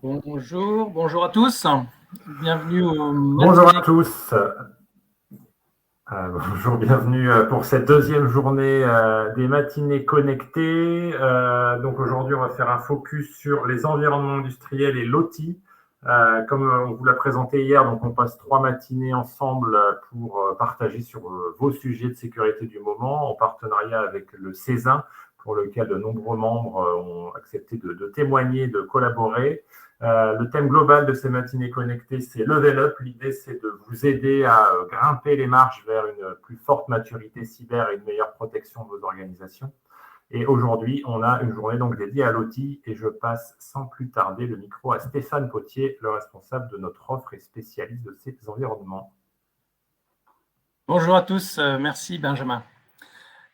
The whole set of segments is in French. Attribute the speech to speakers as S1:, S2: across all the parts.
S1: Bonjour à tous. Bienvenue au
S2: Bonjour à
S1: matinée.
S2: tous. Bonjour, bienvenue pour cette deuxième journée des matinées connectées. Donc aujourd'hui, on va faire un focus sur les environnements industriels et l'OT. Comme on vous l'a présenté hier, donc on passe 3 matinées ensemble pour partager sur vos sujets de sécurité du moment, en partenariat avec le CESIN, pour lequel de nombreux membres ont accepté de témoigner, de collaborer. Le thème global de ces matinées connectées, c'est Level Up. L'idée, c'est de vous aider à grimper les marches vers une plus forte maturité cyber et une meilleure protection de vos organisations. Et aujourd'hui, on a une journée donc dédiée à l'OT et je passe sans plus tarder le micro à Stéphane Potier, le responsable de notre offre et spécialiste de ces environnements.
S1: Bonjour à tous. Merci Benjamin.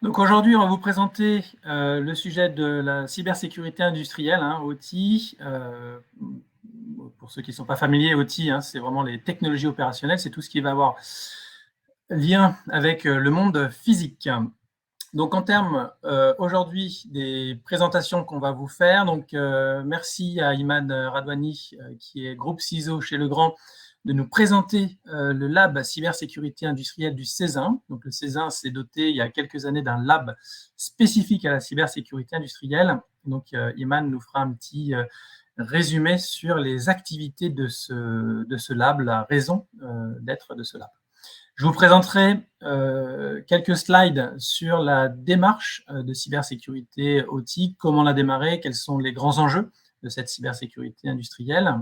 S1: Donc aujourd'hui, on va vous présenter le sujet de la cybersécurité industrielle, OT. Pour ceux qui ne sont pas familiers, OT, c'est vraiment les technologies opérationnelles. C'est tout ce qui va avoir lien avec le monde physique. Donc en termes aujourd'hui des présentations qu'on va vous faire, donc merci à Iman Radwani qui est groupe CISO chez Legrand de nous présenter le lab cybersécurité industrielle du CESIN. Donc le CESIN s'est doté il y a quelques années d'un lab spécifique à la cybersécurité industrielle. Donc Iman nous fera un petit résumé sur les activités de ce lab, la raison d'être de ce lab. Je vous présenterai quelques slides sur la démarche de cybersécurité OT, comment la démarrer, quels sont les grands enjeux de cette cybersécurité industrielle.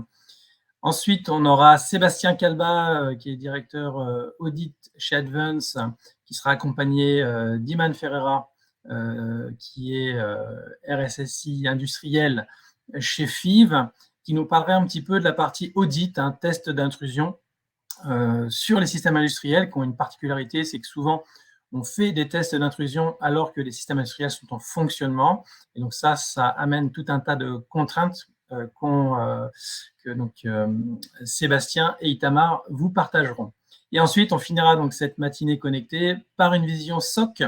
S1: Ensuite, on aura Sébastien Calba, qui est directeur audit chez Advance, qui sera accompagné d'Iman Ferreira, qui est RSSI industriel chez FIV, qui nous parlerait un petit peu de la partie audit, test d'intrusion, sur les systèmes industriels qui ont une particularité, c'est que souvent, on fait des tests d'intrusion alors que les systèmes industriels sont en fonctionnement. Et donc ça amène tout un tas de contraintes que Sébastien et Itamar vous partageront. Et ensuite, on finira donc cette matinée connectée par une vision SOC,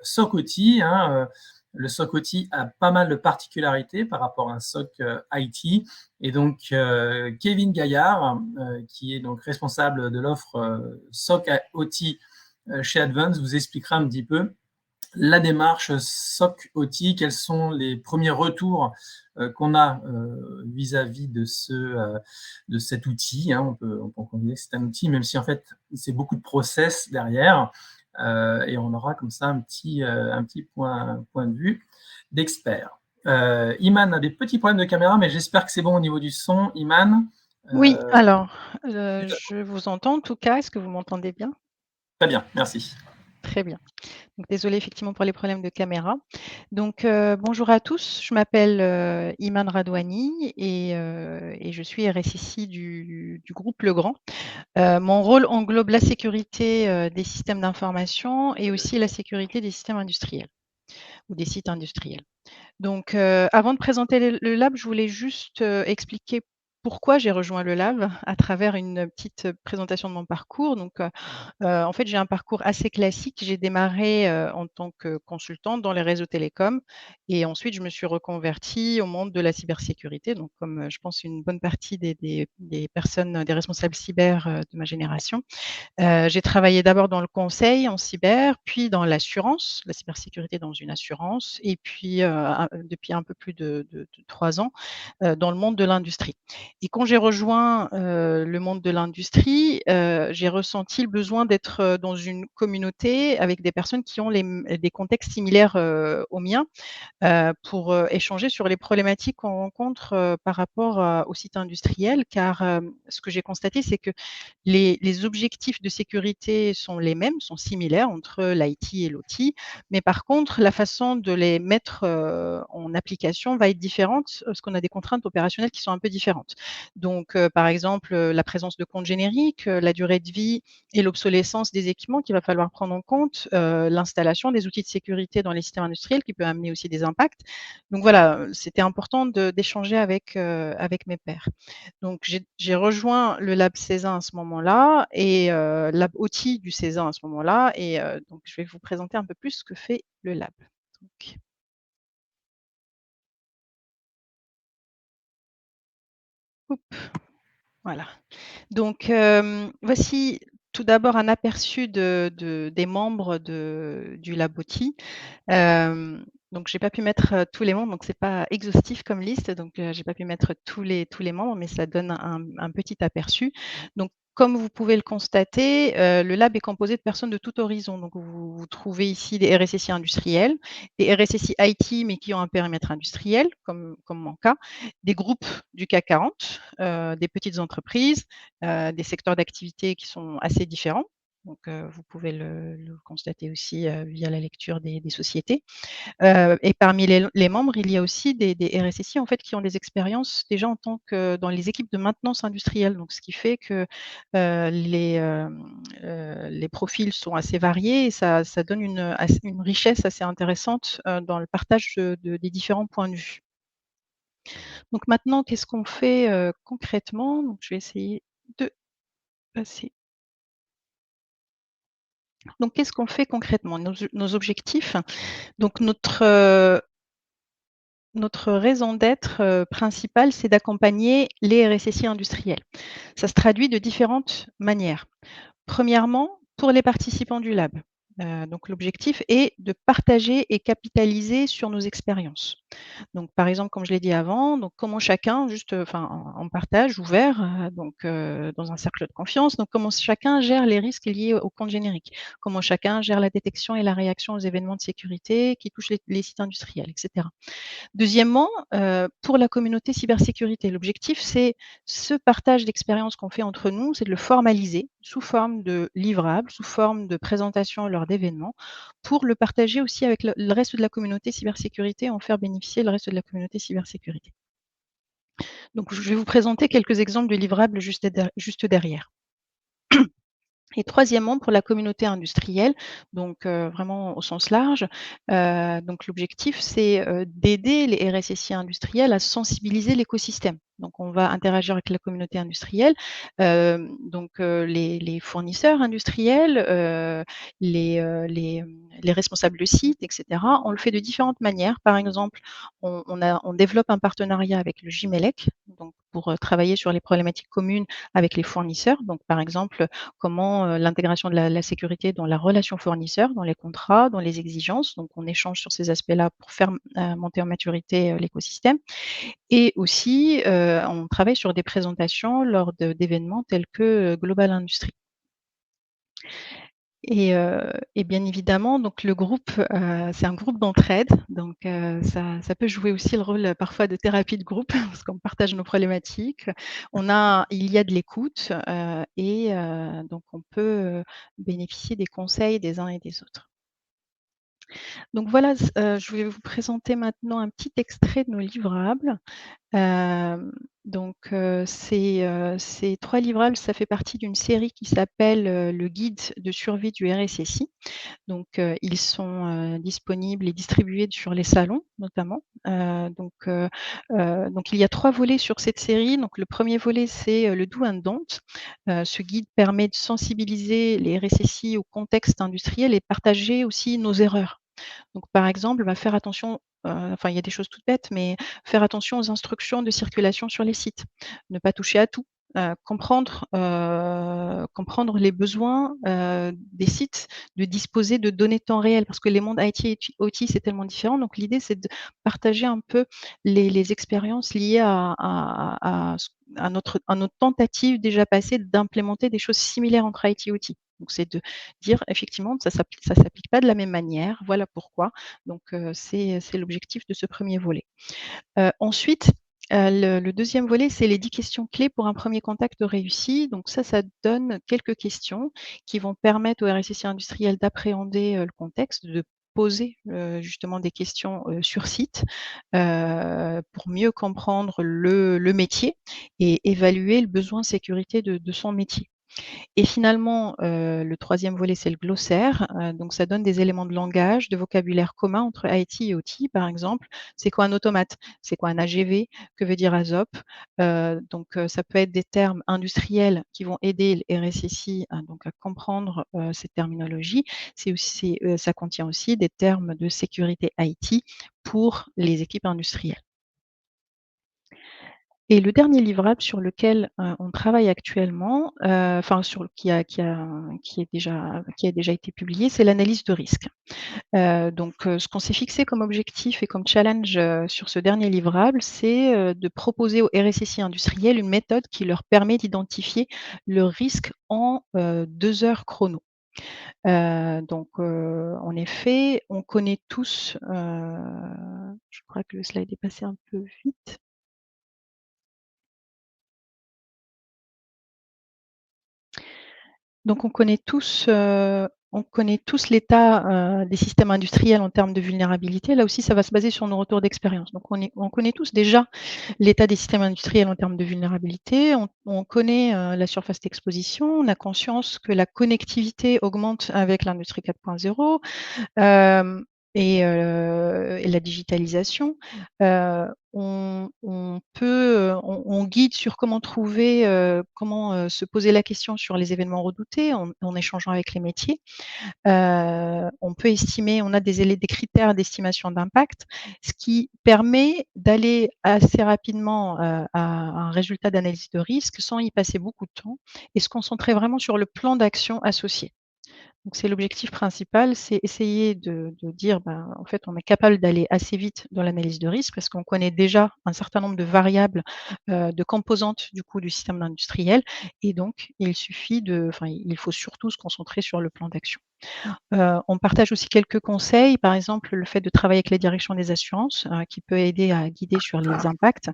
S1: SOC OT. Le SOC OT a pas mal de particularités par rapport à un SOC IT. Et donc, Kevin Gaillard, qui est donc responsable de l'offre SOC OT chez Advance, vous expliquera un petit peu la démarche SOC OT, quels sont les premiers retours qu'on a vis-à-vis de cet outil. On peut considérer que c'est un outil, même si en fait, c'est beaucoup de process derrière. Et on aura comme ça un petit point de vue d'expert. Iman a des petits problèmes de caméra, mais j'espère que c'est bon au niveau du son. Iman,
S3: Oui, alors, je vous entends en tout cas. Est-ce que vous m'entendez bien?
S1: très bien, merci.
S3: Très bien. Donc désolée effectivement pour les problèmes de caméra. Donc bonjour à tous, je m'appelle Iman Radwani et je suis RSSI du groupe Legrand. Mon rôle englobe la sécurité des systèmes d'information et aussi la sécurité des systèmes industriels ou des sites industriels. Donc avant de présenter le lab, je voulais juste expliquer pourquoi j'ai rejoint le lab à travers une petite présentation de mon parcours. Donc en fait, j'ai un parcours assez classique. J'ai démarré en tant que consultante dans les réseaux télécoms et ensuite je me suis reconvertie au monde de la cybersécurité. Donc comme je pense une bonne partie des personnes, des responsables cyber de ma génération. J'ai travaillé d'abord dans le conseil en cyber, puis dans l'assurance, la cybersécurité dans une assurance et puis depuis un peu plus de 3 ans dans le monde de l'industrie. Et quand j'ai rejoint le monde de l'industrie, j'ai ressenti le besoin d'être dans une communauté avec des personnes qui ont des contextes similaires aux miens pour échanger sur les problématiques qu'on rencontre par rapport aux sites industriels. Car ce que j'ai constaté, c'est que les objectifs de sécurité sont les mêmes, sont similaires entre l'IT et l'OT, mais par contre, la façon de les mettre en application va être différente parce qu'on a des contraintes opérationnelles qui sont un peu différentes. Donc, par exemple, la présence de comptes génériques, la durée de vie et l'obsolescence des équipements qu'il va falloir prendre en compte, l'installation des outils de sécurité dans les systèmes industriels qui peut amener aussi des impacts. Donc voilà, c'était important d'échanger avec mes pairs. Donc j'ai rejoint le lab Cézanne à ce moment-là et lab OT du Cézanne à ce moment-là et donc je vais vous présenter un peu plus ce que fait le lab. Donc Oup, voilà. Donc, voici tout d'abord un aperçu des membres du Laboti. Donc j'ai pas pu mettre, tous les membres, donc c'est pas exhaustif comme liste, donc j'ai pas pu mettre tous les membres, mais ça donne un petit aperçu. Donc comme vous pouvez le constater, le lab est composé de personnes de tout horizon. Donc vous trouvez ici des RSSI industriels, des RSSI IT, mais qui ont un périmètre industriel, comme mon cas, des groupes du CAC 40, des petites entreprises, des secteurs d'activité qui sont assez différents. Donc vous pouvez le constater aussi, via la lecture des sociétés. Et parmi les membres, il y a aussi des RSSI en fait qui ont des expériences déjà en tant que dans les équipes de maintenance industrielle. Donc ce qui fait que, les profils sont assez variés et ça donne une richesse assez intéressante, dans le partage des différents points de vue. Donc maintenant, qu'est-ce qu'on fait, concrètement? Donc je vais essayer de passer. Donc qu'est-ce qu'on fait concrètement? Nos objectifs, donc notre raison d'être, principale, c'est d'accompagner les RSSI industriels. Ça se traduit de différentes manières. Premièrement, pour les participants du lab, donc l'objectif est de partager et capitaliser sur nos expériences. Donc par exemple, comme je l'ai dit avant, donc comment chacun juste, en partage ouvert, dans un cercle de confiance, donc comment chacun gère les risques liés au compte générique, comment chacun gère la détection et la réaction aux événements de sécurité qui touchent les sites industriels, et cetera. Deuxièmement, pour la communauté cybersécurité, l'objectif, c'est ce partage d'expérience qu'on fait entre nous, c'est de le formaliser sous forme de livrables, sous forme de présentation lors d'événements, pour le partager aussi avec le reste de la communauté cybersécurité, en faire bénéficier le reste de la communauté cybersécurité. Donc je vais vous présenter quelques exemples de livrables juste derrière. Et troisièmement, pour la communauté industrielle, donc vraiment au sens large, donc l'objectif, c'est, d'aider les RSSI industriels à sensibiliser l'écosystème. Donc on va interagir avec la communauté industrielle, les fournisseurs industriels, les responsables de sites et cetera. On le fait de différentes manières. Par exemple, on développe un partenariat avec le Gimélec, donc pour, travailler sur les problématiques communes avec les fournisseurs. Donc par exemple, comment, l'intégration de la sécurité dans la relation fournisseur, dans les contrats, dans les exigences. Donc on échange sur ces aspects-là pour faire, monter en maturité, l'écosystème et aussi, on travaille sur des présentations lors d'événements tels que, Global Industrie. Et bien évidemment, donc le groupe, c'est un groupe d'entraide, donc ça peut jouer aussi le rôle, parfois de thérapie de groupe parce qu'on partage nos problématiques. Il y a de l'écoute, donc on peut, bénéficier des conseils des uns et des autres. Donc voilà, je vais vous présenter maintenant un petit extrait de nos livrables. Ces 3 livrables, ça fait partie d'une série qui s'appelle, le guide de survie du RSSI. Donc, ils sont, disponibles et distribués sur les salons notamment. Donc il y a 3 volets sur cette série. Donc le premier volet, c'est, le do and don't. Ce guide permet de sensibiliser les RSSI au contexte industriel et partager aussi nos erreurs. Donc par exemple, faire attention, il y a des choses toutes bêtes, mais faire attention aux instructions de circulation sur les sites. Ne pas toucher à tout. Comprendre les besoins, des sites, de disposer de données temps réel parce que les mondes IT et OT, c'est tellement différent. Donc l'idée, c'est de partager un peu les expériences liées à notre tentative déjà passée d'implémenter des choses similaires entre IT et OT. Donc c'est de dire effectivement ça s'applique pas de la même manière, voilà pourquoi. Donc c'est l'objectif de ce premier volet. Ensuite, le 2e volet, c'est les 10 questions clés pour un premier contact réussi. Donc ça donne quelques questions qui vont permettre au RSSI industriel d'appréhender, le contexte, de poser, justement des questions, sur site, pour mieux comprendre le métier et évaluer le besoin sécurité de son métier. Et finalement, le 3e volet, c'est le glossaire. Donc ça donne des éléments de langage, de vocabulaire commun entre IT et OT. Par exemple, c'est quoi un automate? C'est quoi un AGV? Que veut dire ASOP? Ça peut être des termes industriels qui vont aider les RSSI à comprendre, cette terminologie. Ça contient aussi des termes de sécurité IT pour les équipes industrielles. Et le dernier livrable sur lequel on travaille actuellement, qui a déjà été publié, c'est l'analyse de risque. Ce qu'on s'est fixé comme objectif et comme challenge sur ce dernier livrable, c'est de proposer aux RSSI industriels une méthode qui leur permet d'identifier le risque en 2 heures chrono. En effet, on connaît tous, je crois que le slide est passé un peu vite. Donc on connaît tous l'état, des systèmes industriels en termes de vulnérabilité. Là aussi, ça va se baser sur nos retours d'expérience. Donc on connaît tous déjà l'état des systèmes industriels en termes de vulnérabilité. On connaît, la surface d'exposition. On a conscience que la connectivité augmente avec l'industrie 4.0. Hem et la digitalisation. On guide sur comment trouver, se poser la question sur les événements redoutés en échangeant avec les métiers. On peut estimer, on a des critères d'estimation d'impact, ce qui permet d'aller assez rapidement, à un résultat d'analyse de risque sans y passer beaucoup de temps et se concentrer vraiment sur le plan d'action associé. Donc c'est l'objectif principal, c'est essayer de dire, ben, en fait, on est capable d'aller assez vite dans l'analyse de risque parce qu'on connaît déjà un certain nombre de variables, de composantes du coup du système industriel et donc il faut surtout se concentrer sur le plan d'action. On partage aussi quelques conseils, par exemple, le fait de travailler avec les directions des assurances, qui peut aider à guider sur les impacts.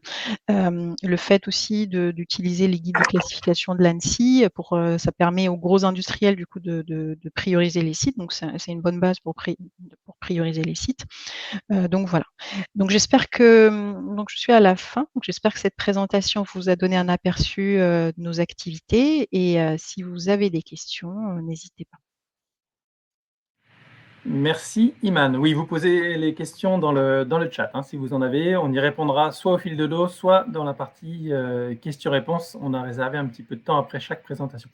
S3: Le fait aussi d'utiliser les guides de classification de l'ANSSI ça permet aux gros industriels du coup de prioriser les sites, donc c'est une bonne base pour prioriser les sites. Donc voilà. Donc je suis à la fin, donc j'espère que cette présentation vous a donné un aperçu, de nos activités et si vous avez des questions, n'hésitez pas.
S1: Merci Iman. Oui, vous posez les questions dans le chat, hein, si vous en avez. On y répondra soit au fil de l'eau, soit dans la partie questions-réponses. On a réservé un petit peu de temps après chaque présentation.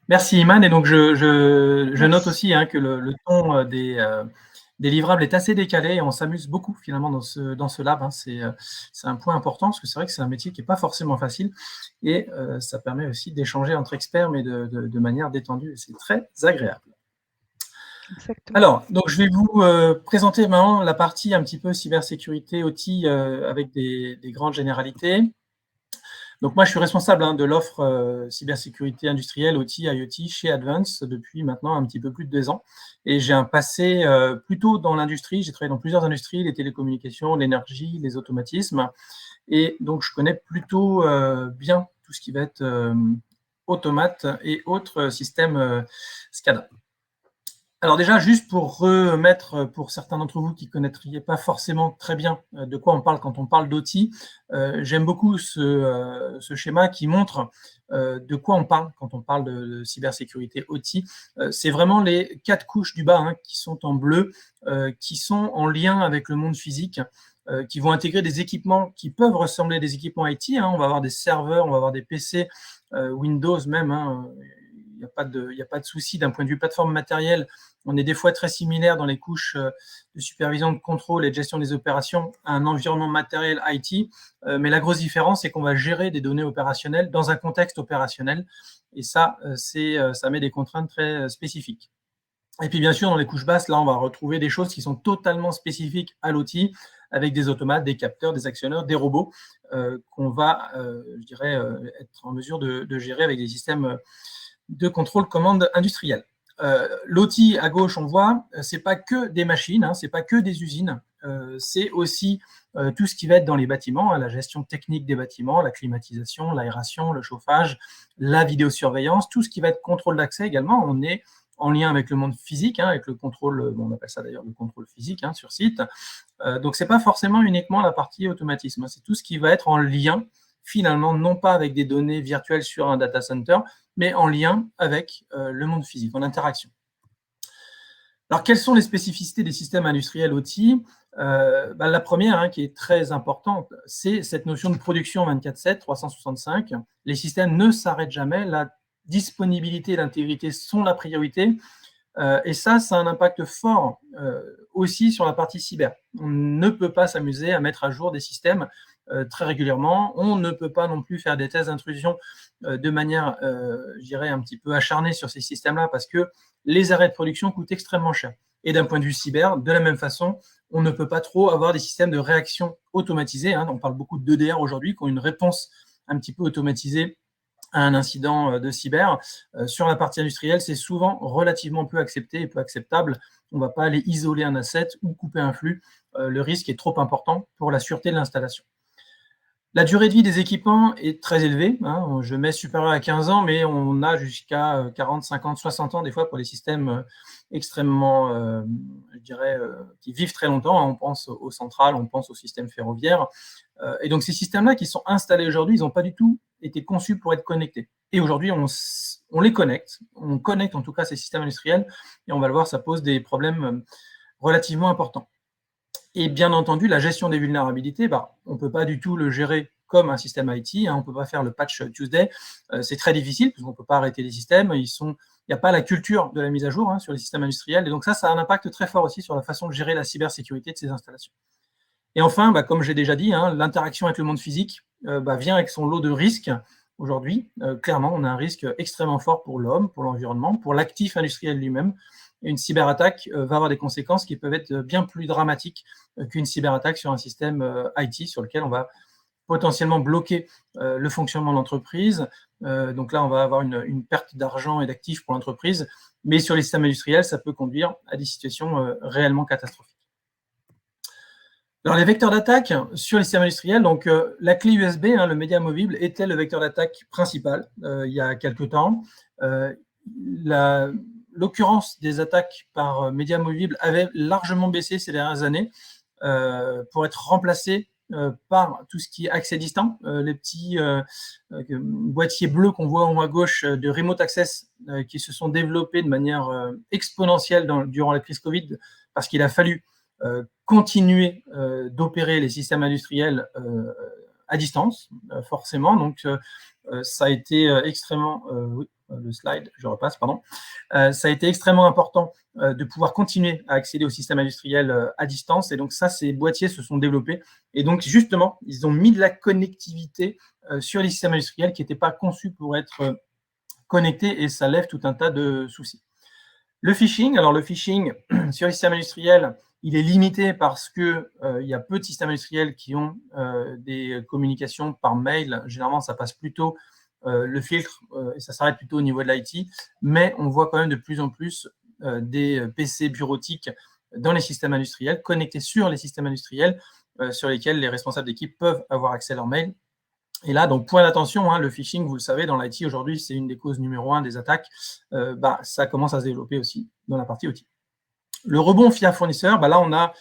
S1: Merci Iman. Et donc je note aussi que le ton des livrables est assez décalé et on s'amuse beaucoup finalement dans ce lab. C'est un point important parce que c'est vrai que c'est un métier qui n'est pas forcément facile et ça permet aussi d'échanger entre experts mais de manière détendue et c'est très agréable.
S3: Exactement.
S1: Alors, donc je vais vous présenter maintenant la partie un petit peu cybersécurité OT avec des grandes généralités. Donc moi, je suis responsable de l'offre cybersécurité industrielle OT IoT chez Advance depuis maintenant un petit peu plus de 2 ans. Et j'ai un passé plutôt dans l'industrie. J'ai travaillé dans plusieurs industries, les télécommunications, l'énergie, les automatismes. Et donc, je connais plutôt bien tout ce qui va être automate et autres systèmes SCADA. Alors déjà, juste pour remettre, pour certains d'entre vous qui ne connaîtriez pas forcément très bien de quoi on parle quand on parle d'OT, j'aime beaucoup ce schéma qui montre de quoi on parle quand on parle de cybersécurité OT. C'est vraiment les 4 couches du bas qui sont en bleu, qui sont en lien avec le monde physique, qui vont intégrer des équipements qui peuvent ressembler à des équipements IT. On va avoir des serveurs, on va avoir des PC, Windows même. Il n'y a pas de souci d'un point de vue plateforme matérielle. On est des fois très similaire dans les couches de supervision, de contrôle et de gestion des opérations à un environnement matériel IT. Mais la grosse différence, c'est qu'on va gérer des données opérationnelles dans un contexte opérationnel. Et ça, ça met des contraintes très spécifiques. Et puis, bien sûr, dans les couches basses, là, on va retrouver des choses qui sont totalement spécifiques à l'outil, avec des automates, des capteurs, des actionneurs, des robots, qu'on va, je dirais, être en mesure de gérer avec des systèmes de contrôle commande industriel. L'OT à gauche, on voit, c'est pas que des machines, c'est pas que des usines, c'est aussi tout ce qui va être dans les bâtiments, la gestion technique des bâtiments, la climatisation, l'aération, le chauffage, la vidéosurveillance, tout ce qui va être contrôle d'accès également. On est en lien avec le monde physique, avec le contrôle, on appelle ça d'ailleurs le contrôle physique sur site. Donc c'est pas forcément uniquement la partie automatisme, c'est tout ce qui va être en lien finalement, non pas avec des données virtuelles sur un data center, mais en lien avec le monde physique, en interaction. Alors, quelles sont les spécificités des systèmes industriels OT ? La première, qui est très importante, c'est cette notion de production 24/7, 365. Les systèmes ne s'arrêtent jamais, la disponibilité et l'intégrité sont la priorité. Et ça a un impact fort aussi sur la partie cyber. On ne peut pas s'amuser à mettre à jour des systèmes très régulièrement. On ne peut pas non plus faire des tests d'intrusion de manière, je dirais, un petit peu acharnée sur ces systèmes-là parce que les arrêts de production coûtent extrêmement cher. Et d'un point de vue cyber, de la même façon, on ne peut pas trop avoir des systèmes de réaction automatisés. Hein. On parle beaucoup d'EDR aujourd'hui, qui ont une réponse un petit peu automatisée à un incident de cyber. Sur la partie industrielle, c'est souvent relativement peu accepté et peu acceptable. On ne va pas aller isoler un asset ou couper un flux. Le risque est trop important pour la sûreté de l'installation. La durée de vie des équipements est très élevée. Hein. Je mets supérieur à 15 ans, mais on a jusqu'à 40, 50, 60 ans des fois pour les systèmes extrêmement, je dirais, qui vivent très longtemps. On pense aux centrales, on pense aux systèmes ferroviaires. Et donc ces systèmes-là qui sont installés aujourd'hui, ils n'ont pas du tout été conçus pour être connectés. Et aujourd'hui, on les connecte. On connecte en tout cas ces systèmes industriels. Et on va le voir, ça pose des problèmes relativement importants. Et bien entendu, la gestion des vulnérabilités, on ne peut pas du tout le gérer comme un système IT. On ne peut pas faire le patch Tuesday. C'est très difficile parce qu'on ne peut pas arrêter les systèmes. Il n'y a pas la culture de la mise à jour sur les systèmes industriels. Et donc ça a un impact très fort aussi sur la façon de gérer la cybersécurité de ces installations. Et enfin, comme j'ai déjà dit, l'interaction avec le monde physique vient avec son lot de risques. Aujourd'hui, clairement, on a un risque extrêmement fort pour l'homme, pour l'environnement, pour l'actif industriel lui-même. Et une cyberattaque va avoir des conséquences qui peuvent être bien plus dramatiques qu'une cyberattaque sur un système IT sur lequel on va potentiellement bloquer le fonctionnement de l'entreprise. Donc là, on va avoir une perte d'argent et d'actifs pour l'entreprise. Mais sur les systèmes industriels, ça peut conduire à des situations réellement catastrophiques. Alors, les vecteurs d'attaque sur les systèmes industriels, donc la clé USB, le média amovible, était le vecteur d'attaque principal il y a quelques temps. L'occurrence des attaques par média amovible avait largement baissé ces dernières années pour être remplacé par tout ce qui est accès distant, les petits boîtiers bleus qu'on voit en haut à gauche de Remote Access qui se sont développés de manière exponentielle durant la crise Covid parce qu'il a fallu continuer d'opérer les systèmes industriels à distance, forcément. Donc, ça a été extrêmement... oui, le slide, je repasse, pardon. Ça a été extrêmement important de pouvoir continuer à accéder aux systèmes industriels à distance. Et donc, ces boîtiers se sont développés. Et donc, justement, ils ont mis de la connectivité sur les systèmes industriels qui n'étaient pas conçus pour être connectés. Et ça lève tout un tas de soucis. Le phishing, alors le phishing sur les systèmes industriels, il est limité parce qu'il y a peu de systèmes industriels qui ont des communications par mail. Généralement, ça passe plutôt le filtre et ça s'arrête plutôt au niveau de l'IT. Mais on voit quand même de plus en plus des PC bureautiques dans les systèmes industriels, connectés sur les systèmes industriels sur lesquels les responsables d'équipe peuvent avoir accès à leur mail. Et là, donc, point d'attention, le phishing, vous le savez, dans l'IT, aujourd'hui, c'est une des causes numéro 1 des attaques. Ça commence à se développer aussi dans la partie OT. Le rebond via fournisseur, là, on a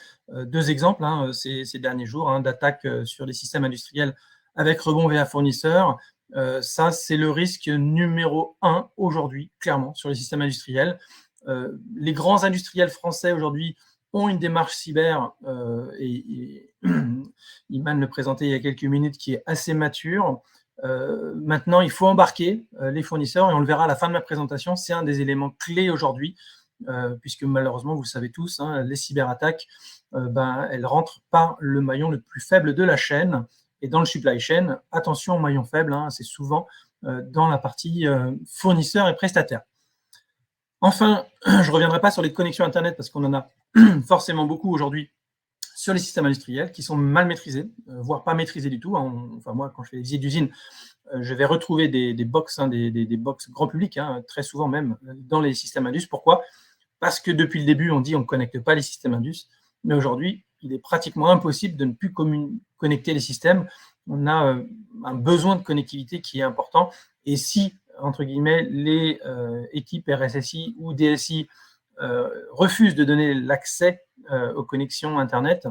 S1: deux exemples ces derniers jours d'attaques sur les systèmes industriels avec rebond via fournisseur. Ça, c'est le risque numéro 1 aujourd'hui, clairement, sur les systèmes industriels. Les grands industriels français aujourd'hui ont une démarche cyber, et Iman le présentait il y a quelques minutes, qui est assez mature. Maintenant, il faut embarquer les fournisseurs, et on le verra à la fin de ma présentation, c'est un des éléments clés aujourd'hui, puisque malheureusement, vous le savez tous, les cyberattaques, elles rentrent par le maillon le plus faible de la chaîne, et dans le supply chain, attention au maillon faible, c'est souvent dans la partie fournisseurs et prestataires. Enfin, je ne reviendrai pas sur les connexions Internet parce qu'on en a forcément beaucoup aujourd'hui sur les systèmes industriels qui sont mal maîtrisés, voire pas maîtrisés du tout. Moi, quand je fais des visites d'usine, je vais retrouver des box, des box grand public, très souvent même dans les systèmes Indus. Pourquoi ? Parce que depuis le début, on dit on ne connecte pas les systèmes Indus, mais aujourd'hui, il est pratiquement impossible de ne plus connecter les systèmes. On a un besoin de connectivité qui est important. Et si, entre guillemets, les équipes RSSI ou DSI refusent de donner l'accès aux connexions Internet,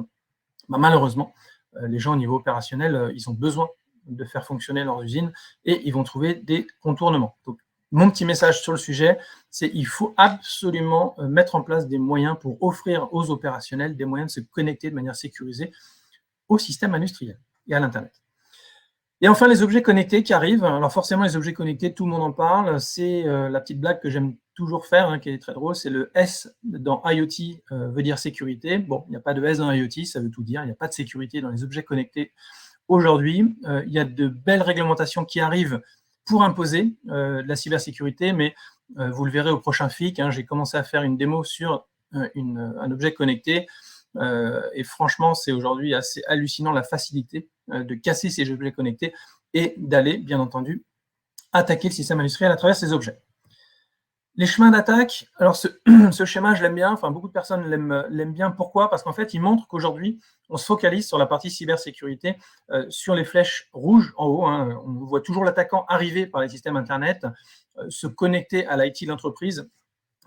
S1: malheureusement, les gens au niveau opérationnel, ils ont besoin de faire fonctionner leurs usines et ils vont trouver des contournements. Donc, mon petit message sur le sujet, c'est qu'il faut absolument mettre en place des moyens pour offrir aux opérationnels des moyens de se connecter de manière sécurisée au système industriel et à l'Internet. Et enfin, les objets connectés qui arrivent. Alors forcément, les objets connectés, tout le monde en parle. C'est la petite blague que j'aime toujours faire, qui est très drôle. C'est le S dans IoT veut dire sécurité. Bon, il n'y a pas de S dans IoT, ça veut tout dire. Il n'y a pas de sécurité dans les objets connectés aujourd'hui, il y a de belles réglementations qui arrivent pour imposer la cybersécurité, mais vous le verrez au prochain FIC, hein, j'ai commencé à faire une démo sur un objet connecté, et franchement, c'est aujourd'hui assez hallucinant la facilité de casser ces objets connectés et d'aller, bien entendu, attaquer le système industriel à travers ces objets. Les chemins d'attaque, alors ce schéma, je l'aime bien, enfin beaucoup de personnes l'aiment bien. Pourquoi? Parce qu'en fait, il montre qu'aujourd'hui, on se focalise sur la partie cybersécurité, sur les flèches rouges en haut. Hein, on voit toujours l'attaquant arriver par les systèmes Internet, se connecter à l'IT de l'entreprise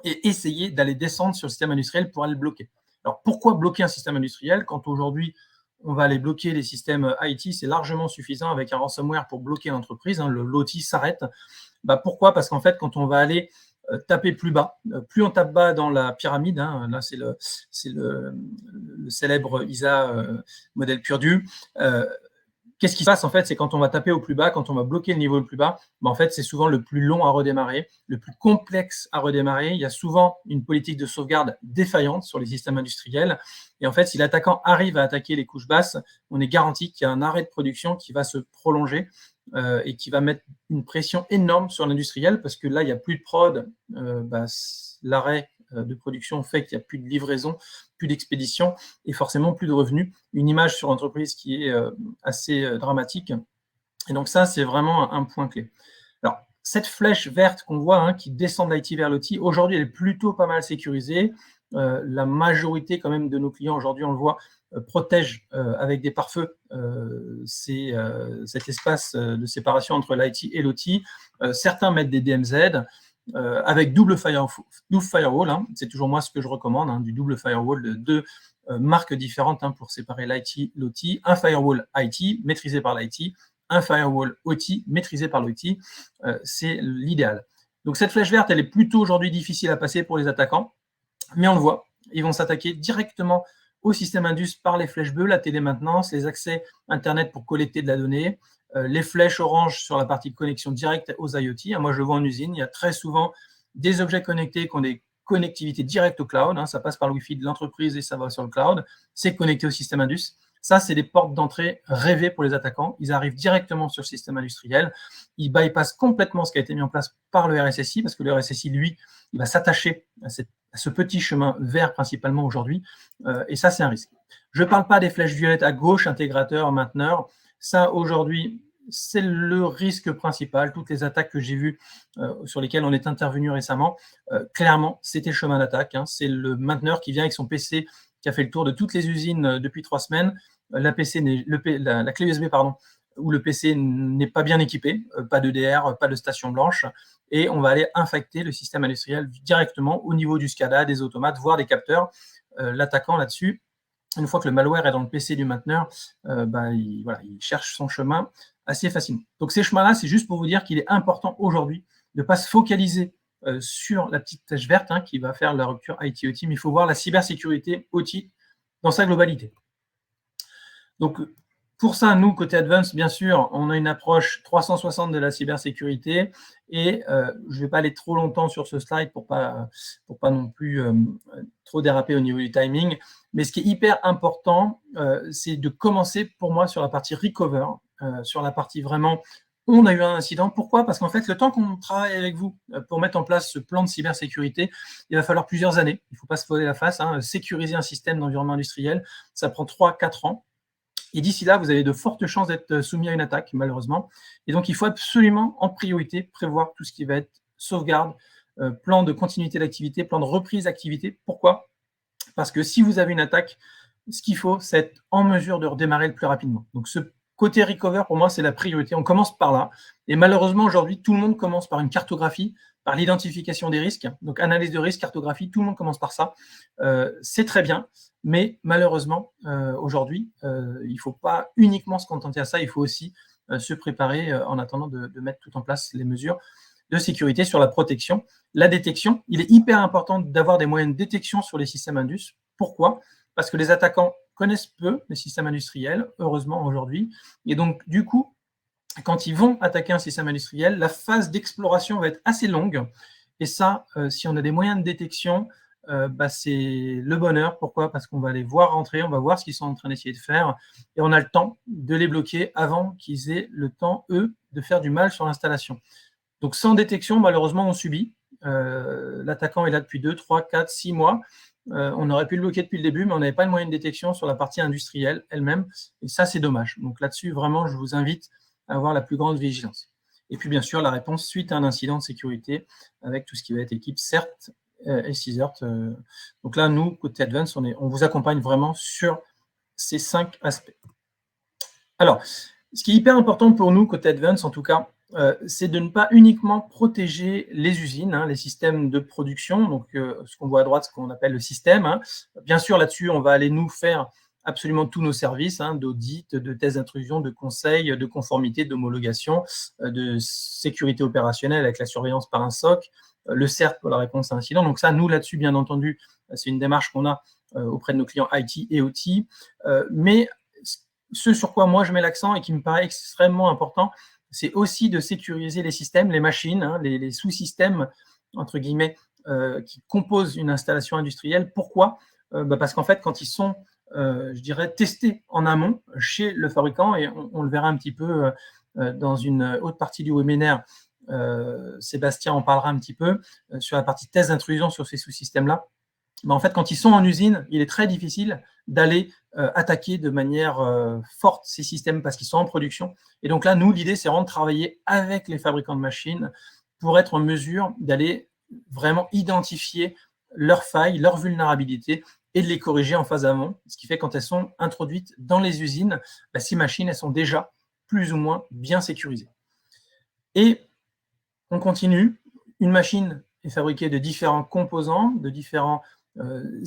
S1: et essayer d'aller descendre sur le système industriel pour aller le bloquer. Alors pourquoi bloquer un système industriel quand aujourd'hui, on va aller bloquer les systèmes IT? C'est largement suffisant avec un ransomware pour bloquer l'entreprise, hein, l'OT s'arrête. Pourquoi? Parce qu'en fait, quand on va aller taper plus bas, plus on tape bas dans la pyramide, hein, là c'est le célèbre ISA modèle Purdue, qu'est-ce qui se passe en fait? C'est quand on va taper au plus bas, quand on va bloquer le niveau le plus bas, en fait c'est souvent le plus long à redémarrer, le plus complexe à redémarrer. Il y a souvent une politique de sauvegarde défaillante sur les systèmes industriels. Et en fait, si l'attaquant arrive à attaquer les couches basses, on est garanti qu'il y a un arrêt de production qui va se prolonger et qui va mettre une pression énorme sur l'industriel parce que là, il n'y a plus de prod. L'arrêt de production fait qu'il n'y a plus de livraison, plus d'expédition et forcément plus de revenus. Une image sur l'entreprise qui est assez dramatique. Et donc ça, c'est vraiment un point clé. Alors, cette flèche verte qu'on voit, hein, qui descend de l'IT vers l'OT, aujourd'hui, elle est plutôt pas mal sécurisée. La majorité quand même de nos clients, aujourd'hui, on le voit, protègent avec des pare-feux cet espace de séparation entre l'IT et l'OT. Certains mettent des DMZ, avec double firewall, hein, c'est toujours moi ce que je recommande, hein, du double firewall de deux marques différentes, hein, pour séparer l'IT, l'OT, un firewall IT maîtrisé par l'IT, un firewall OT maîtrisé par l'OT, c'est l'idéal. Donc cette flèche verte, elle est plutôt aujourd'hui difficile à passer pour les attaquants, mais on le voit, ils vont s'attaquer directement au système Indus par les flèches bleues, la télémaintenance, les accès Internet pour collecter de la donnée, les flèches oranges sur la partie de connexion directe aux IoT. Moi, je le vois en usine, il y a très souvent des objets connectés qui ont des connectivités directes au cloud. Hein, ça passe par le Wi-Fi de l'entreprise et ça va sur le cloud. C'est connecté au système Indus. Ça, c'est des portes d'entrée rêvées pour les attaquants. Ils arrivent directement sur le système industriel. Ils bypassent complètement ce qui a été mis en place par le RSSI, parce que le RSSI, lui, il va s'attacher à ce petit chemin vert principalement aujourd'hui. Et ça, c'est un risque. Je ne parle pas des flèches violettes à gauche, intégrateurs, mainteneurs. Ça, aujourd'hui, c'est le risque principal. Toutes les attaques que j'ai vues, sur lesquelles on est intervenu récemment, clairement, c'était le chemin d'attaque. Hein. C'est le mainteneur qui vient avec son PC, qui a fait le tour de toutes les usines depuis 3 semaines. La clé USB, où le PC n'est pas bien équipé, pas d'EDR, pas de station blanche, et on va aller infecter le système industriel directement au niveau du SCADA, des automates, voire des capteurs. L'attaquant là-dessus, une fois que le malware est dans le PC du mainteneur, il cherche son chemin assez facilement. Donc ces chemins-là, c'est juste pour vous dire qu'il est important aujourd'hui de ne pas se focaliser sur la petite flèche verte, hein, qui va faire la rupture IT-OT, mais il faut voir la cybersécurité OT dans sa globalité. Donc, pour ça, nous, côté Advance, bien sûr, on a une approche 360 de la cybersécurité et je ne vais pas aller trop longtemps sur ce slide pour pas non plus trop déraper au niveau du timing. Mais ce qui est hyper important, c'est de commencer pour moi sur la partie recover, sur la partie vraiment, on a eu un incident. Pourquoi? Parce qu'en fait, le temps qu'on travaille avec vous pour mettre en place ce plan de cybersécurité, il va falloir plusieurs années. Il ne faut pas se voiler la face. Hein. Sécuriser un système d'environnement industriel, ça prend 3-4 ans. Et d'ici là, vous avez de fortes chances d'être soumis à une attaque, malheureusement. Et donc, il faut absolument, en priorité, prévoir tout ce qui va être sauvegarde, plan de continuité d'activité, plan de reprise d'activité. Pourquoi? Parce que si vous avez une attaque, ce qu'il faut, c'est être en mesure de redémarrer le plus rapidement. Donc, ce côté recover, pour moi, c'est la priorité. On commence par là. Et malheureusement, aujourd'hui, tout le monde commence par une cartographie, par l'identification des risques. Donc, analyse de risque, cartographie, tout le monde commence par ça. C'est très bien. Mais malheureusement, aujourd'hui, il ne faut pas uniquement se contenter à ça, il faut aussi se préparer en attendant de mettre tout en place les mesures de sécurité sur la protection. La détection, il est hyper important d'avoir des moyens de détection sur les systèmes Indus. Pourquoi? Parce que les attaquants connaissent peu les systèmes industriels, heureusement aujourd'hui. Et donc, du coup, quand ils vont attaquer un système industriel, la phase d'exploration va être assez longue. Et ça, si on a des moyens de détection, c'est le bonheur. Pourquoi? Parce qu'on va les voir rentrer, on va voir ce qu'ils sont en train d'essayer de faire, et on a le temps de les bloquer avant qu'ils aient le temps, eux, de faire du mal sur l'installation. Donc, sans détection, malheureusement, on subit. L'attaquant est là depuis 2, 3, 4, 6 mois. On aurait pu le bloquer depuis le début, mais on n'avait pas de moyen de détection sur la partie industrielle elle-même, et ça, c'est dommage. Donc là-dessus, vraiment, je vous invite à avoir la plus grande vigilance. Et puis, bien sûr, la réponse suite à un incident de sécurité, avec tout ce qui va être équipe CERT et CISERT. Donc là, nous, côté Advance, on vous accompagne vraiment sur ces 5 aspects. Alors, ce qui est hyper important pour nous, côté Advance, en tout cas, c'est de ne pas uniquement protéger les usines, les systèmes de production, donc ce qu'on voit à droite, ce qu'on appelle le système. Bien sûr, là-dessus, on va aller nous faire absolument tous nos services d'audit, de tests d'intrusion, de conseils, de conformité, d'homologation, de sécurité opérationnelle avec la surveillance par un SOC, le CERT pour la réponse à incident. Donc ça, nous, là-dessus, bien entendu, c'est une démarche qu'on a auprès de nos clients IT et OT. Mais ce sur quoi moi je mets l'accent et qui me paraît extrêmement important, c'est aussi de sécuriser les systèmes, les machines, les sous-systèmes, entre guillemets, qui composent une installation industrielle. Pourquoi? Parce qu'en fait, quand ils sont, je dirais, testés en amont chez le fabricant, et on le verra un petit peu dans une autre partie du webinaire, Sébastien en parlera un petit peu, sur la partie test d'intrusion sur ces sous-systèmes-là. Mais en fait, quand ils sont en usine, il est très difficile d'aller attaquer de manière forte ces systèmes parce qu'ils sont en production. Et donc là, nous, l'idée, c'est vraiment de travailler avec les fabricants de machines pour être en mesure d'aller vraiment identifier leurs failles, leurs vulnérabilités et de les corriger en phase amont. Ce qui fait que quand elles sont introduites dans les usines, ces machines, elles sont déjà plus ou moins bien sécurisées. Et on continue. Une machine est fabriquée de différents composants, de différents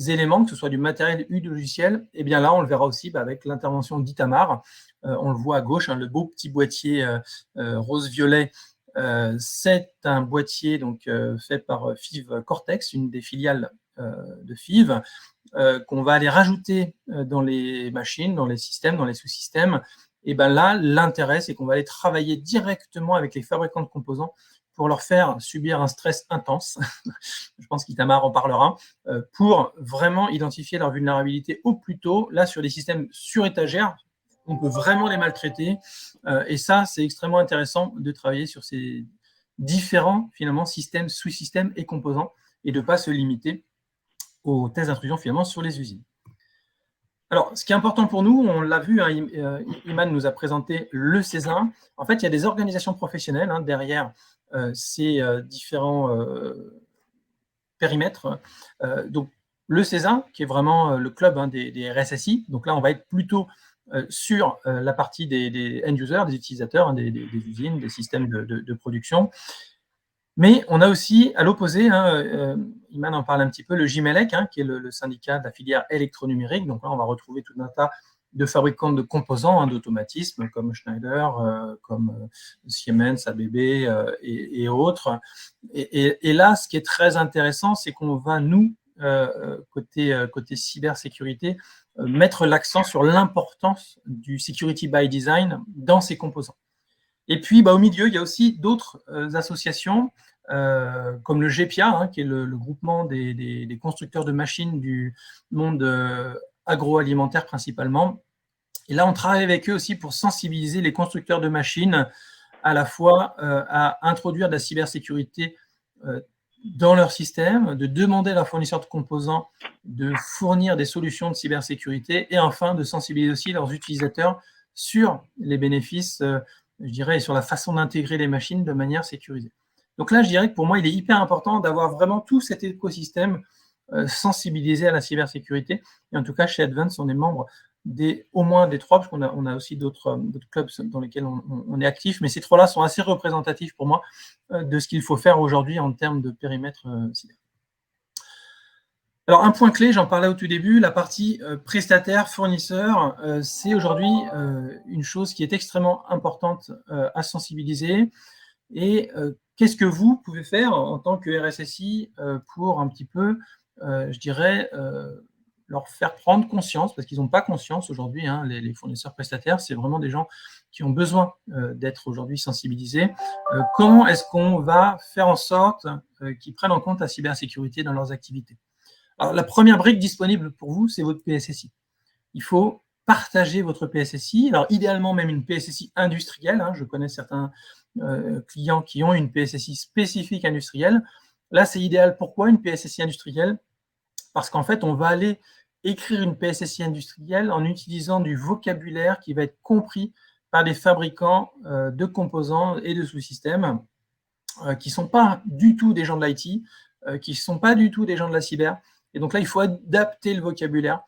S1: éléments, que ce soit du matériel ou du logiciel. Et bien là, on le verra aussi avec l'intervention d'Itamar. On le voit à gauche, le beau petit boîtier rose-violet. C'est un boîtier donc, fait par FIV Cortex, une des filiales de FIV, qu'on va aller rajouter dans les machines, dans les systèmes, dans les sous-systèmes. Et bien là, l'intérêt, c'est qu'on va aller travailler directement avec les fabricants de composants pour leur faire subir un stress intense, je pense qu'Itamar en parlera, pour vraiment identifier leur vulnérabilité au plus tôt. Là, sur les systèmes sur étagère, on peut vraiment les maltraiter. Et ça, c'est extrêmement intéressant de travailler sur ces différents, finalement, systèmes, sous-systèmes et composants, et de ne pas se limiter aux tests d'intrusion, finalement, sur les usines. Alors, ce qui est important pour nous, on l'a vu, Iman nous a présenté le CESA. En fait, il y a des organisations professionnelles derrière ces différents périmètres. Donc, le CESA, qui est vraiment le club des RSSI. Donc là, on va être plutôt sur la partie des end-users, des utilisateurs, des usines, des systèmes de production. Mais on a aussi, à l'opposé, Iman en parle un petit peu, le JMELEC, qui est le syndicat de la filière électronumérique. Donc là, on va retrouver tout un tas de fabricants de composants, d'automatismes, comme Schneider, comme Siemens, ABB et autres. Et là, ce qui est très intéressant, c'est qu'on va, nous, côté cybersécurité, mettre l'accent sur l'importance du security by design dans ces composants. Et puis, au milieu, il y a aussi d'autres associations, comme le GPIA, qui est le groupement des constructeurs de machines du monde agroalimentaire principalement. Et là, on travaille avec eux aussi pour sensibiliser les constructeurs de machines à la fois à introduire de la cybersécurité dans leur système, de demander à leurs fournisseurs de composants de fournir des solutions de cybersécurité et enfin de sensibiliser aussi leurs utilisateurs sur les bénéfices, je dirais, et sur la façon d'intégrer les machines de manière sécurisée. Donc là, je dirais que pour moi, il est hyper important d'avoir vraiment tout cet écosystème sensibilisé à la cybersécurité. Et en tout cas, chez Advance, on est membre au moins des 3, parce qu'on a aussi d'autres clubs dans lesquels on est actif, mais ces 3-là sont assez représentatifs pour moi de ce qu'il faut faire aujourd'hui en termes de périmètre cyber. Alors, un point clé, j'en parlais au tout début, la partie prestataire, fournisseur, c'est aujourd'hui une chose qui est extrêmement importante à sensibiliser. Et qu'est-ce que vous pouvez faire en tant que RSSI pour un petit peu, je dirais, leur faire prendre conscience, parce qu'ils n'ont pas conscience aujourd'hui, les fournisseurs prestataires, c'est vraiment des gens qui ont besoin d'être aujourd'hui sensibilisés. Comment est-ce qu'on va faire en sorte qu'ils prennent en compte la cybersécurité dans leurs activités? Alors, la première brique disponible pour vous, c'est votre PSSI. Il faut partager votre PSSI. Alors, idéalement, même une PSSI industrielle. Je connais certains clients qui ont une PSSI spécifique industrielle. Là, c'est idéal. Pourquoi une PSSI industrielle? Parce qu'en fait, on va aller écrire une PSSI industrielle en utilisant du vocabulaire qui va être compris par des fabricants de composants et de sous-systèmes qui ne sont pas du tout des gens de l'IT, qui ne sont pas du tout des gens de la cyber. Et donc là, il faut adapter le vocabulaire,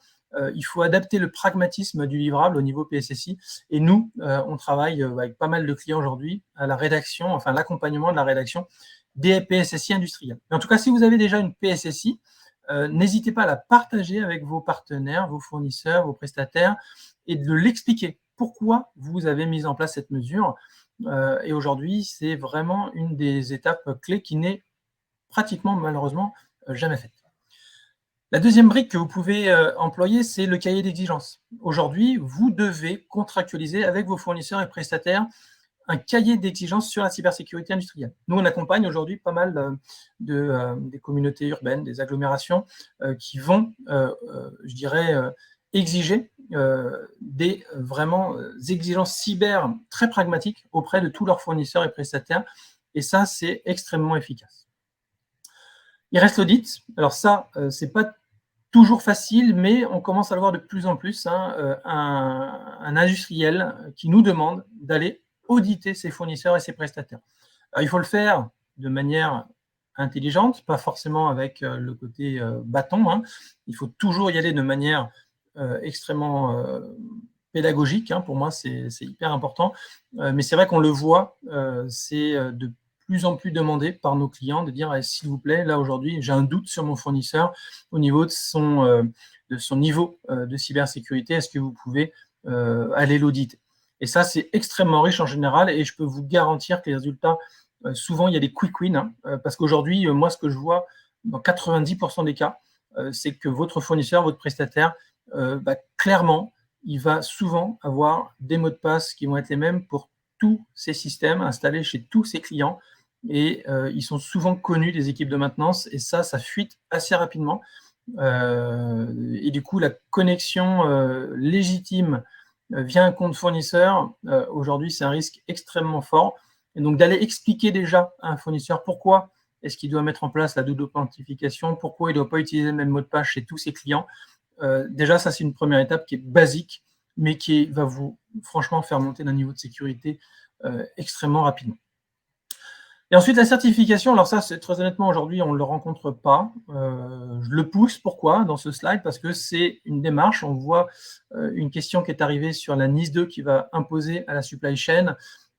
S1: il faut adapter le pragmatisme du livrable au niveau PSSI. Et nous, on travaille avec pas mal de clients aujourd'hui à la rédaction, enfin l'accompagnement de la rédaction des PSSI industriels. Mais en tout cas, si vous avez déjà une PSSI, n'hésitez pas à la partager avec vos partenaires, vos fournisseurs, vos prestataires, et de l'expliquer. Pourquoi vous avez mis en place cette mesure? Et aujourd'hui, c'est vraiment une des étapes clés qui n'est pratiquement, malheureusement, jamais faite. La deuxième brique que vous pouvez employer, c'est le cahier d'exigence. Aujourd'hui, vous devez contractualiser avec vos fournisseurs et prestataires un cahier d'exigence sur la cybersécurité industrielle. Nous, on accompagne aujourd'hui pas mal des communautés urbaines, des agglomérations qui vont, je dirais, exiger des vraiment exigences cyber très pragmatiques auprès de tous leurs fournisseurs et prestataires. Et ça, c'est extrêmement efficace. Il reste l'audit. Alors ça, c'est pas toujours facile, mais on commence à le voir de plus en plus. Un industriel qui nous demande d'aller auditer ses fournisseurs et ses prestataires. Alors, il faut le faire de manière intelligente, pas forcément avec le côté bâton. Il faut toujours y aller de manière extrêmement pédagogique. Pour moi, c'est hyper important. Mais c'est vrai qu'on le voit, c'est de plus en plus demandé par nos clients de dire s'il vous plaît, là aujourd'hui, j'ai un doute sur mon fournisseur au niveau de son niveau de cybersécurité. Est-ce que vous pouvez aller l'auditer? Et ça, c'est extrêmement riche en général et je peux vous garantir que les résultats, souvent, il y a des quick wins parce qu'aujourd'hui, moi, ce que je vois dans 90% des cas, c'est que votre fournisseur, votre prestataire, clairement, il va souvent avoir des mots de passe qui vont être les mêmes pour tous ces systèmes installés chez tous ses clients et ils sont souvent connus des équipes de maintenance et ça fuite assez rapidement. Et du coup, la connexion légitime via un compte fournisseur, aujourd'hui, c'est un risque extrêmement fort. Et donc, d'aller expliquer déjà à un fournisseur pourquoi est-ce qu'il doit mettre en place la double authentification, pourquoi il ne doit pas utiliser le même mot de passe chez tous ses clients. Déjà, ça, c'est une première étape qui est basique, mais qui va vous, franchement, faire monter d'un niveau de sécurité extrêmement rapidement. Et ensuite, la certification, alors ça, très honnêtement, aujourd'hui, on ne le rencontre pas. Je le pousse, pourquoi, dans ce slide? Parce que c'est une démarche. On voit une question qui est arrivée sur la NIS 2 qui va imposer à la supply chain.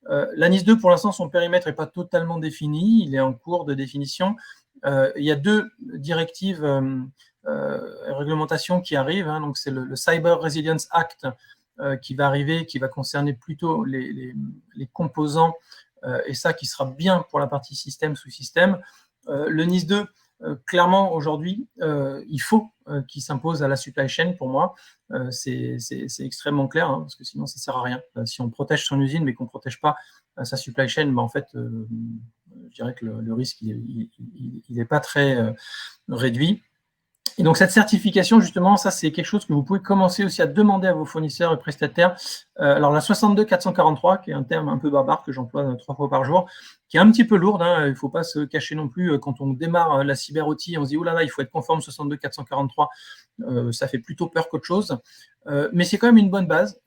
S1: La NIS 2, pour l'instant, son périmètre n'est pas totalement défini. Il est en cours de définition. Il y a deux directives réglementations qui arrivent. Donc, c'est le Cyber Resilience Act qui va arriver, qui va concerner plutôt les composants et ça qui sera bien pour la partie système, sous-système. Le NIS 2, clairement, aujourd'hui, il faut qu'il s'impose à la supply chain, pour moi. C'est extrêmement clair, parce que sinon, ça ne sert à rien. Si on protège son usine, mais qu'on ne protège pas sa supply chain, en fait, je dirais que le risque, il n'est pas très réduit. Et donc, cette certification, justement, ça, c'est quelque chose que vous pouvez commencer aussi à demander à vos fournisseurs et prestataires. Alors, la 62443, qui est un terme un peu barbare que j'emploie 3 fois par jour, qui est un petit peu lourde. Il ne faut pas se cacher non plus. Quand on démarre la cyber-OT, on se dit, oh là là, il faut être conforme 62443. Ça fait plutôt peur qu'autre chose. Mais c'est quand même une bonne base.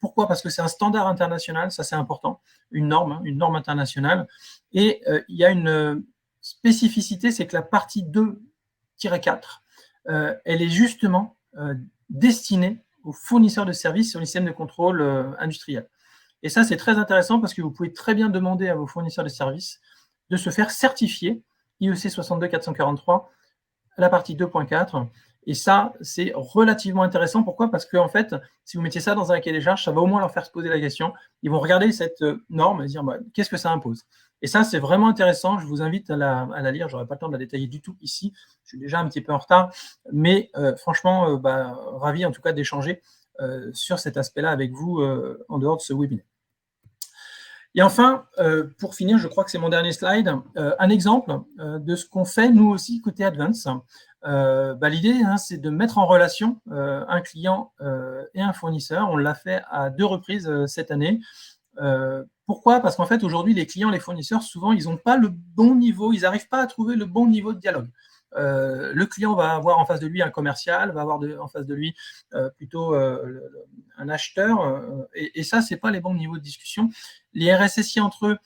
S1: Pourquoi? Parce que c'est un standard international, ça c'est important, une norme internationale. Et il y a une spécificité, c'est que la partie 2-4, elle est justement destinée aux fournisseurs de services sur le système de contrôle industriel. Et ça, c'est très intéressant parce que vous pouvez très bien demander à vos fournisseurs de services de se faire certifier IEC 62443, la partie 2.4. Et ça, c'est relativement intéressant. Pourquoi? Parce que, en fait, si vous mettiez ça dans un cahier des charges, ça va au moins leur faire se poser la question. Ils vont regarder cette norme et se dire qu'est-ce que ça impose? Et ça, c'est vraiment intéressant. Je vous invite à la lire. Je n'aurai pas le temps de la détailler du tout ici. Je suis déjà un petit peu en retard. Mais franchement, ravi en tout cas d'échanger sur cet aspect-là avec vous en dehors de ce webinaire. Et enfin, pour finir, je crois que c'est mon dernier slide, un exemple de ce qu'on fait nous aussi côté Advance. L'idée, hein, c'est de mettre en relation un client et un fournisseur. On l'a fait à 2 reprises cette année. Pourquoi? Parce qu'en fait, aujourd'hui, les clients, les fournisseurs, souvent, ils n'ont pas le bon niveau, ils n'arrivent pas à trouver le bon niveau de dialogue. Le client va avoir en face de lui un commercial, va avoir en face de lui plutôt un acheteur, et ça, c'est pas les bons niveaux de discussion. Les RSSI entre eux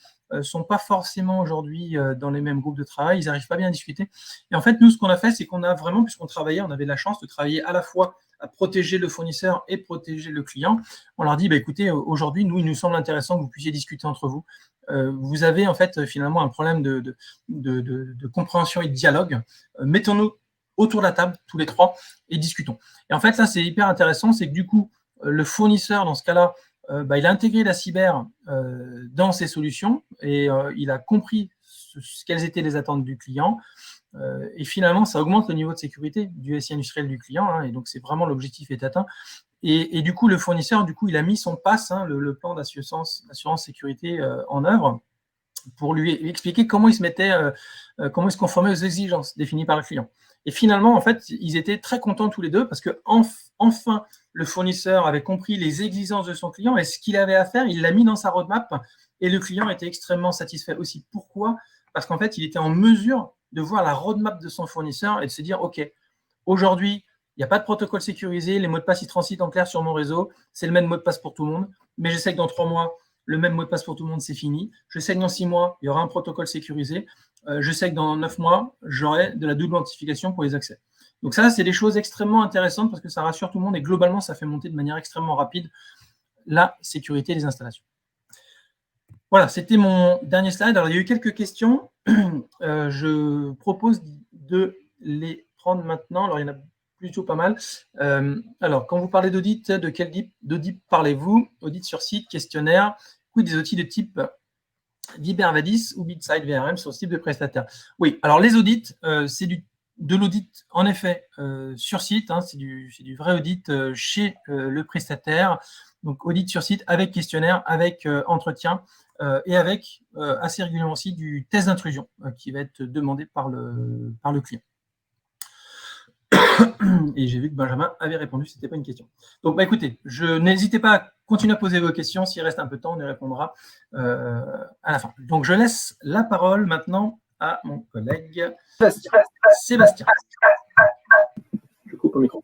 S1: sont pas forcément aujourd'hui dans les mêmes groupes de travail, ils n'arrivent pas bien à discuter. Et en fait, nous, ce qu'on a fait, c'est qu'on a vraiment, puisqu'on travaillait, on avait la chance de travailler à la fois à protéger le fournisseur et protéger le client. On leur dit, écoutez, aujourd'hui, nous, il nous semble intéressant que vous puissiez discuter entre vous. Vous avez en fait finalement un problème de compréhension et de dialogue. Mettons-nous autour de la table, tous les trois, et discutons. Et en fait, là, c'est hyper intéressant, c'est que du coup, le fournisseur, dans ce cas-là, il a intégré la cyber dans ses solutions et il a compris quelles étaient les attentes du client. Et finalement, ça augmente le niveau de sécurité du SI industriel du client, hein, et donc c'est vraiment l'objectif est atteint. Et du coup, le fournisseur, du coup, il a mis son PAS, hein, le plan d'assurance sécurité en œuvre, pour lui expliquer comment il se mettait, comment il se conformait aux exigences définies par le client. Et finalement, en fait, ils étaient très contents tous les deux parce que enfin, le fournisseur avait compris les exigences de son client et ce qu'il avait à faire, il l'a mis dans sa roadmap et le client était extrêmement satisfait aussi. Pourquoi? Parce qu'en fait, il était en mesure de voir la roadmap de son fournisseur et de se dire, OK, aujourd'hui, il n'y a pas de protocole sécurisé, les mots de passe, ils transitent en clair sur mon réseau, c'est le même mot de passe pour tout le monde, mais je sais que dans 3 mois, le même mot de passe pour tout le monde, c'est fini. Je sais que dans 6 mois, il y aura un protocole sécurisé. Je sais que dans 9 mois, j'aurai de la double authentification pour les accès. Donc ça, c'est des choses extrêmement intéressantes parce que ça rassure tout le monde et globalement, ça fait monter de manière extrêmement rapide la sécurité des installations. Voilà, c'était mon dernier slide. Alors, il y a eu quelques questions. Je propose de les prendre maintenant. Alors, il y en a plutôt pas mal. Alors, quand vous parlez d'audit, de quel type d'audit parlez-vous? Audit sur site, questionnaire, des outils de type Vibervadis ou Bidside VRM sur ce type de prestataire. Oui, alors les audits, c'est de l'audit, en effet, sur site, hein, c'est du vrai audit chez le prestataire. Donc, audit sur site avec questionnaire, avec entretien et avec assez régulièrement aussi du test d'intrusion qui va être demandé par le client. Et j'ai vu que Benjamin avait répondu, ce n'était pas une question. Donc, écoutez, n'hésitez pas à continuer à poser vos questions. S'il reste un peu de temps, on y répondra à la fin. Donc, je laisse la parole maintenant à mon collègue Sébastien. Je coupe le micro.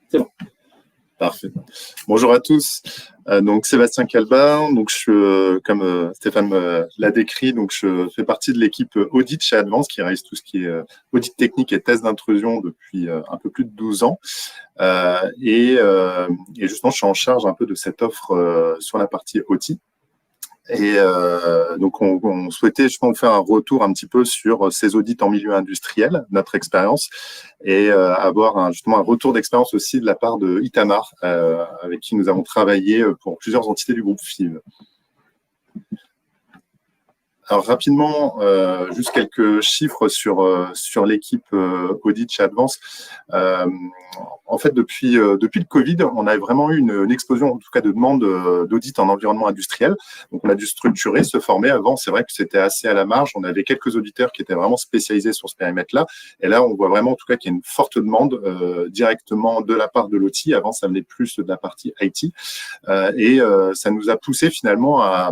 S1: C'est bon.
S4: Parfait. Bonjour à tous. Donc Sébastien Calbar. Donc comme Stéphane l'a décrit, donc je fais partie de l'équipe audit chez Advance qui réalise tout ce qui est audit technique et test d'intrusion depuis un peu plus de 12 ans. Et justement, je suis en charge un peu de cette offre sur la partie OT. Et donc, on souhaitait justement vous faire un retour un petit peu sur ces audits en milieu industriel, notre expérience, et avoir justement un retour d'expérience aussi de la part de Itamar, avec qui nous avons travaillé pour plusieurs entités du groupe FIV. Alors rapidement, juste quelques chiffres sur l'équipe audit chez Advance. En fait, depuis le Covid, on a vraiment eu une explosion, en tout cas, de demandes d'audit en environnement industriel. Donc, on a dû structurer, se former. Avant, c'est vrai que c'était assez à la marge. On avait quelques auditeurs qui étaient vraiment spécialisés sur ce périmètre-là. Et là, on voit vraiment, en tout cas, qu'il y a une forte demande directement de la part de l'OT. Avant, ça venait plus de la partie IT. Ça nous a poussé finalement à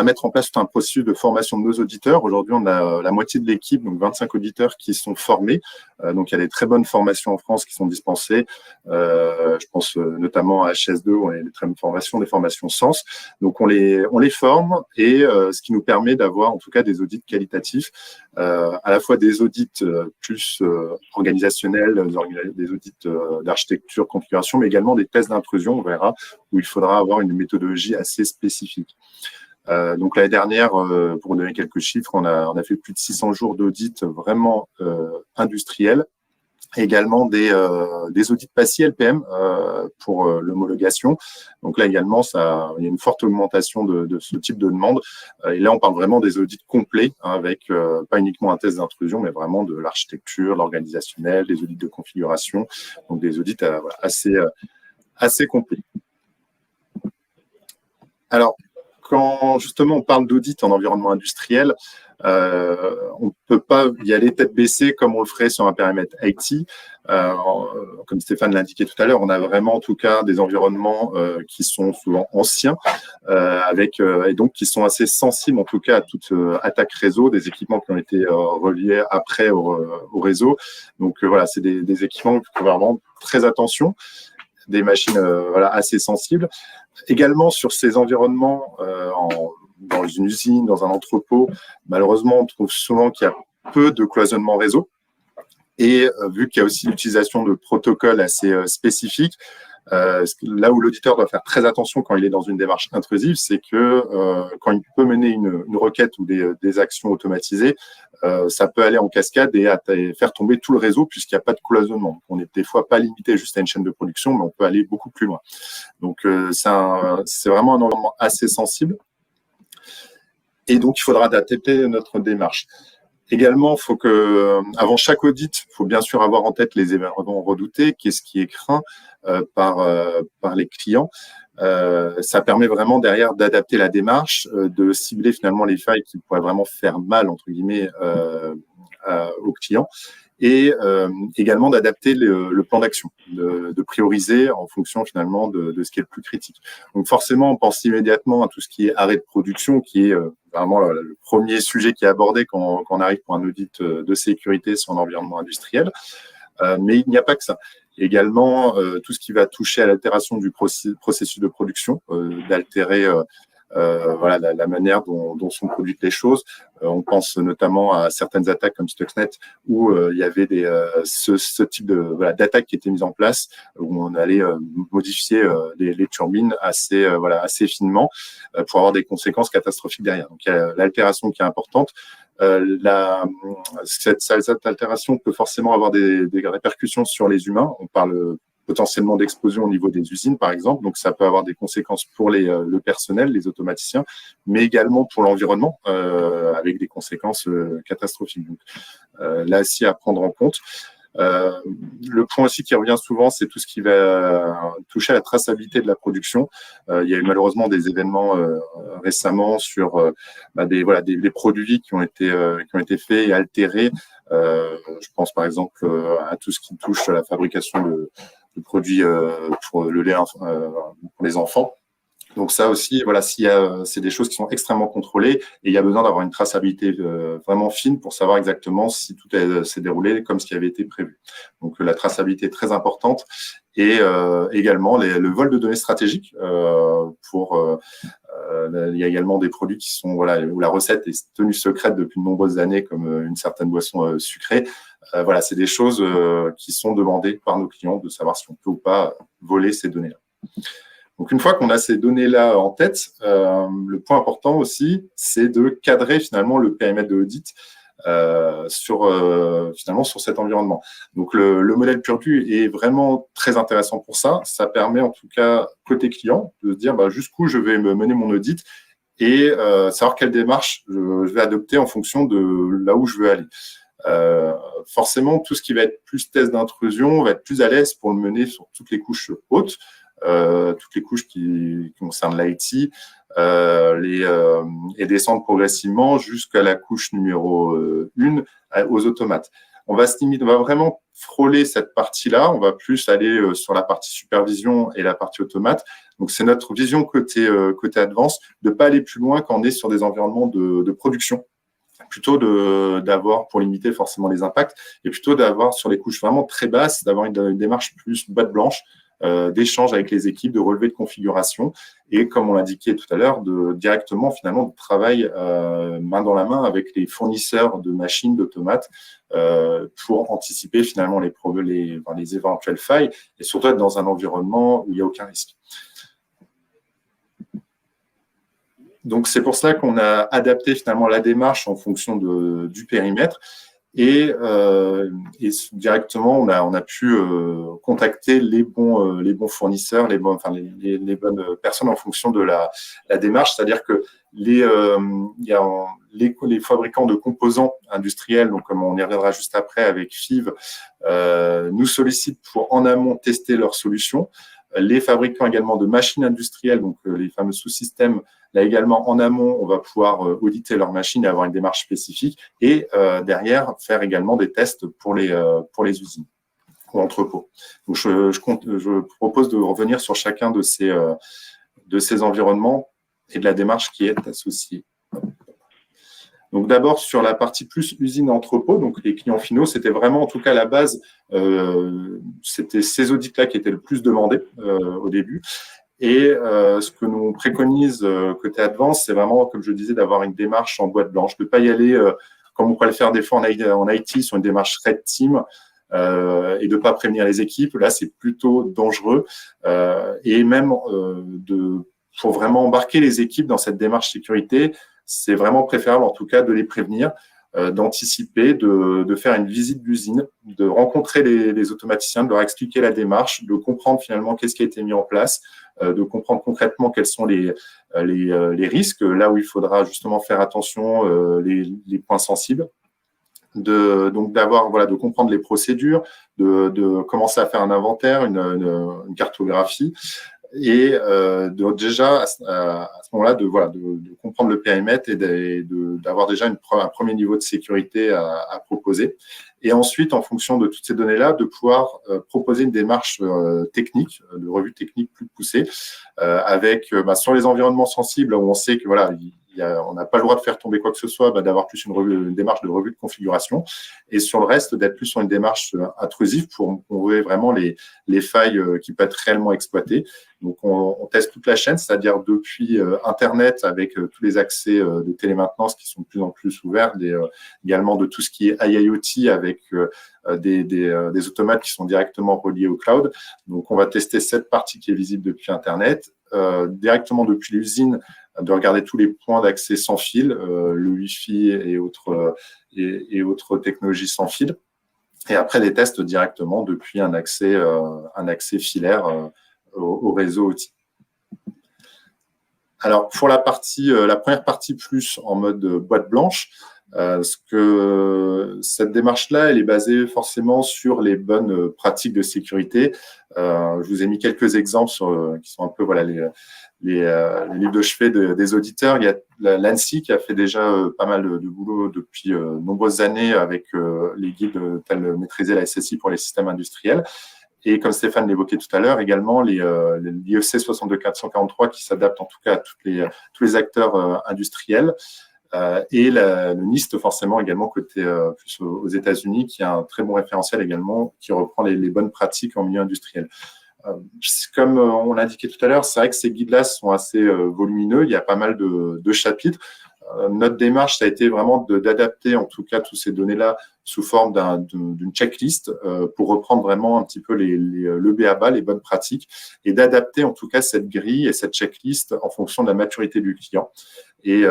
S4: mettre en place tout un processus de formation de nos auditeurs. Aujourd'hui, on a la moitié de l'équipe, donc 25 auditeurs qui sont formés. Donc, il y a des très bonnes formations en France qui sont dispensées. Je pense notamment à HS2, où on a des très bonnes formations, des formations Sens. Donc, on les forme et ce qui nous permet d'avoir en tout cas des audits qualitatifs, à la fois des audits plus organisationnels, des audits d'architecture, configuration, mais également des tests d'intrusion, on verra, où il faudra avoir une méthodologie assez spécifique. Donc l'année dernière, pour vous donner quelques chiffres, on a fait plus de 600 jours d'audit vraiment industriels, également des audits PASI LPM pour l'homologation. Donc là également, il y a une forte augmentation de ce type de demande. Et là, on parle vraiment des audits complets, hein, avec pas uniquement un test d'intrusion, mais vraiment de l'architecture, l'organisationnel, des audits de configuration, donc des audits assez complets. Alors, quand justement on parle d'audit en environnement industriel, on ne peut pas y aller tête baissée comme on le ferait sur un périmètre IT. Comme Stéphane l'indiquait tout à l'heure, on a vraiment en tout cas des environnements qui sont souvent anciens et donc qui sont assez sensibles en tout cas à toute attaque réseau, des équipements qui ont été reliés après au réseau. Donc voilà, c'est des équipements qui faut vraiment très attention, des machines assez sensibles. Également sur ces environnements dans une usine, dans un entrepôt, malheureusement, on trouve souvent qu'il y a peu de cloisonnement réseau. Et vu qu'il y a aussi l'utilisation de protocoles assez spécifiques, là où l'auditeur doit faire très attention quand il est dans une démarche intrusive, c'est que quand il peut mener une requête ou des actions automatisées, ça peut aller en cascade et faire tomber tout le réseau puisqu'il n'y a pas de cloisonnement. On n'est des fois pas limité juste à une chaîne de production, mais on peut aller beaucoup plus loin. Donc, c'est vraiment un environnement assez sensible. Et donc, il faudra adapter notre démarche. Également, faut que, avant chaque audit, il faut bien sûr avoir en tête les événements redoutés, qu'est-ce qui est craint par les clients. Ça permet vraiment derrière d'adapter la démarche, de cibler finalement les failles qui pourraient vraiment faire mal, entre guillemets, aux clients. Et également d'adapter le plan d'action, de prioriser en fonction finalement de ce qui est le plus critique. Donc forcément, on pense immédiatement à tout ce qui est arrêt de production, qui est vraiment le premier sujet qui est abordé quand on arrive pour un audit de sécurité sur un environnement industriel. Mais il n'y a pas que ça. Également, tout ce qui va toucher à l'altération du processus de production, d'altérer la manière dont sont produites les choses. On pense notamment à certaines attaques comme Stuxnet où il y avait ce type d'attaque qui était mise en place où on allait modifier les turbines assez finement pour avoir des conséquences catastrophiques derrière. Donc il y a l'altération qui est importante. Cette altération peut forcément avoir des répercussions sur les humains. On parle potentiellement d'explosion au niveau des usines, par exemple. Donc, ça peut avoir des conséquences pour le personnel, les automaticiens, mais également pour l'environnement, avec des conséquences catastrophiques. Donc, là aussi, à prendre en compte. Le point aussi qui revient souvent, c'est tout ce qui va toucher à la traçabilité de la production. Il y a eu malheureusement des événements récemment sur des produits qui ont été faits et altérés. Je pense par exemple à tout ce qui touche à la fabrication de produits pour le lait pour les enfants. Donc ça aussi, c'est des choses qui sont extrêmement contrôlées et il y a besoin d'avoir une traçabilité vraiment fine pour savoir exactement si tout s'est déroulé comme ce qui avait été prévu. Donc la traçabilité est très importante et également le vol de données stratégiques il y a également des produits qui sont où la recette est tenue secrète depuis de nombreuses années comme une certaine boisson sucrée. C'est des choses qui sont demandées par nos clients de savoir si on peut ou pas voler ces données-là. Donc, une fois qu'on a ces données-là en tête, le point important aussi, c'est de cadrer finalement le périmètre de l'audit sur cet environnement. Donc, le modèle Purview est vraiment très intéressant pour ça. Ça permet en tout cas, côté client, de se dire jusqu'où je vais mener mon audit et savoir quelle démarche je vais adopter en fonction de là où je veux aller. Forcément, tout ce qui va être plus test d'intrusion va être plus à l'aise pour le mener sur toutes les couches hautes, toutes les couches qui concernent l'IT, et descendre progressivement jusqu'à la couche numéro 1 aux automates. On va vraiment frôler cette partie-là. On va plus aller sur la partie supervision et la partie automate. Donc, c'est notre vision côté Advance de pas aller plus loin quand on est sur des environnements de production. Plutôt d'avoir, pour limiter forcément les impacts, et plutôt d'avoir sur les couches vraiment très basses, d'avoir une démarche plus boîte blanche, d'échange avec les équipes, de relevé de configuration, et comme on l'indiquait tout à l'heure, directement finalement de travail main dans la main avec les fournisseurs de machines, d'automates, pour anticiper finalement les éventuelles failles, et surtout être dans un environnement où il n'y a aucun risque. Donc, c'est pour ça qu'on a adapté finalement la démarche en fonction du périmètre et directement, on a pu contacter les bons fournisseurs, les bonnes personnes en fonction de la démarche. C'est-à-dire que les fabricants de composants industriels, donc comme on y reviendra juste après avec FIV, nous sollicitent pour en amont tester leurs solutions. Les fabricants également de machines industrielles, donc les fameux sous-systèmes, là également en amont, on va pouvoir auditer leurs machines et avoir une démarche spécifique. Et derrière, faire également des tests pour les usines ou entrepôts. Donc, je propose de revenir sur chacun de ces environnements et de la démarche qui est associée. Donc d'abord sur la partie plus usine-entrepôt, donc les clients finaux, c'était vraiment en tout cas la base, c'était ces audits-là qui étaient le plus demandés au début. Et ce que nous préconise côté Advance, c'est vraiment, comme je disais, d'avoir une démarche en boîte blanche, de ne pas y aller comme on pourrait le faire des fois en IT sur une démarche Red Team et de ne pas prévenir les équipes. Là, c'est plutôt dangereux et même pour vraiment embarquer les équipes dans cette démarche sécurité, c'est vraiment préférable en tout cas de les prévenir, d'anticiper, de faire une visite d'usine, de rencontrer les automaticiens, de leur expliquer la démarche, de comprendre finalement qu'est-ce qui a été mis en place, de comprendre concrètement quels sont les risques, là où il faudra justement faire attention, les points sensibles. Donc de comprendre les procédures, de commencer à faire un inventaire, une cartographie, et déjà à ce moment-là de comprendre le périmètre et d'avoir déjà un premier niveau de sécurité à proposer. Et ensuite, en fonction de toutes ces données-là, de pouvoir proposer une démarche technique, de revue technique plus poussée, avec sur les environnements sensibles où on sait que on n'a pas le droit de faire tomber quoi que ce soit, d'avoir plus une démarche de revue de configuration, et sur le reste, d'être plus sur une démarche intrusive pour trouver vraiment les failles qui peuvent être réellement exploitées. Donc, on teste toute la chaîne, c'est-à-dire depuis Internet avec tous les accès de télémaintenance qui sont de plus en plus ouverts, également de tout ce qui est IIoT avec des automates qui sont directement reliés au cloud. Donc, on va tester cette partie qui est visible depuis Internet, directement depuis l'usine, de regarder tous les points d'accès sans fil, le Wi-Fi et autres technologies sans fil. Et après, des tests directement depuis un accès filaire au réseau OT. Alors, pour la première partie plus en mode boîte blanche, cette démarche-là, elle est basée forcément sur les bonnes pratiques de sécurité. Je vous ai mis quelques exemples qui sont un peu les livres de chevet des auditeurs. Il y a l'ANSSI qui a fait déjà pas mal de boulot depuis nombreuses années avec les guides tels maîtriser la SSI pour les systèmes industriels. Et comme Stéphane l'évoquait tout à l'heure, également l'IEC 62443 qui s'adapte en tout cas à tous les acteurs industriels. Et le NIST forcément également côté plus aux États-Unis, qui a un très bon référentiel également, qui reprend les bonnes pratiques en milieu industriel. Comme on l'a indiqué tout à l'heure, c'est vrai que ces guides-là sont assez volumineux, il y a pas mal de chapitres. Notre démarche, ça a été vraiment d'adapter en tout cas toutes ces données-là sous forme d'une checklist pour reprendre vraiment un petit peu le b.a.-ba, les bonnes pratiques, et d'adapter en tout cas cette grille et cette checklist en fonction de la maturité du client. Et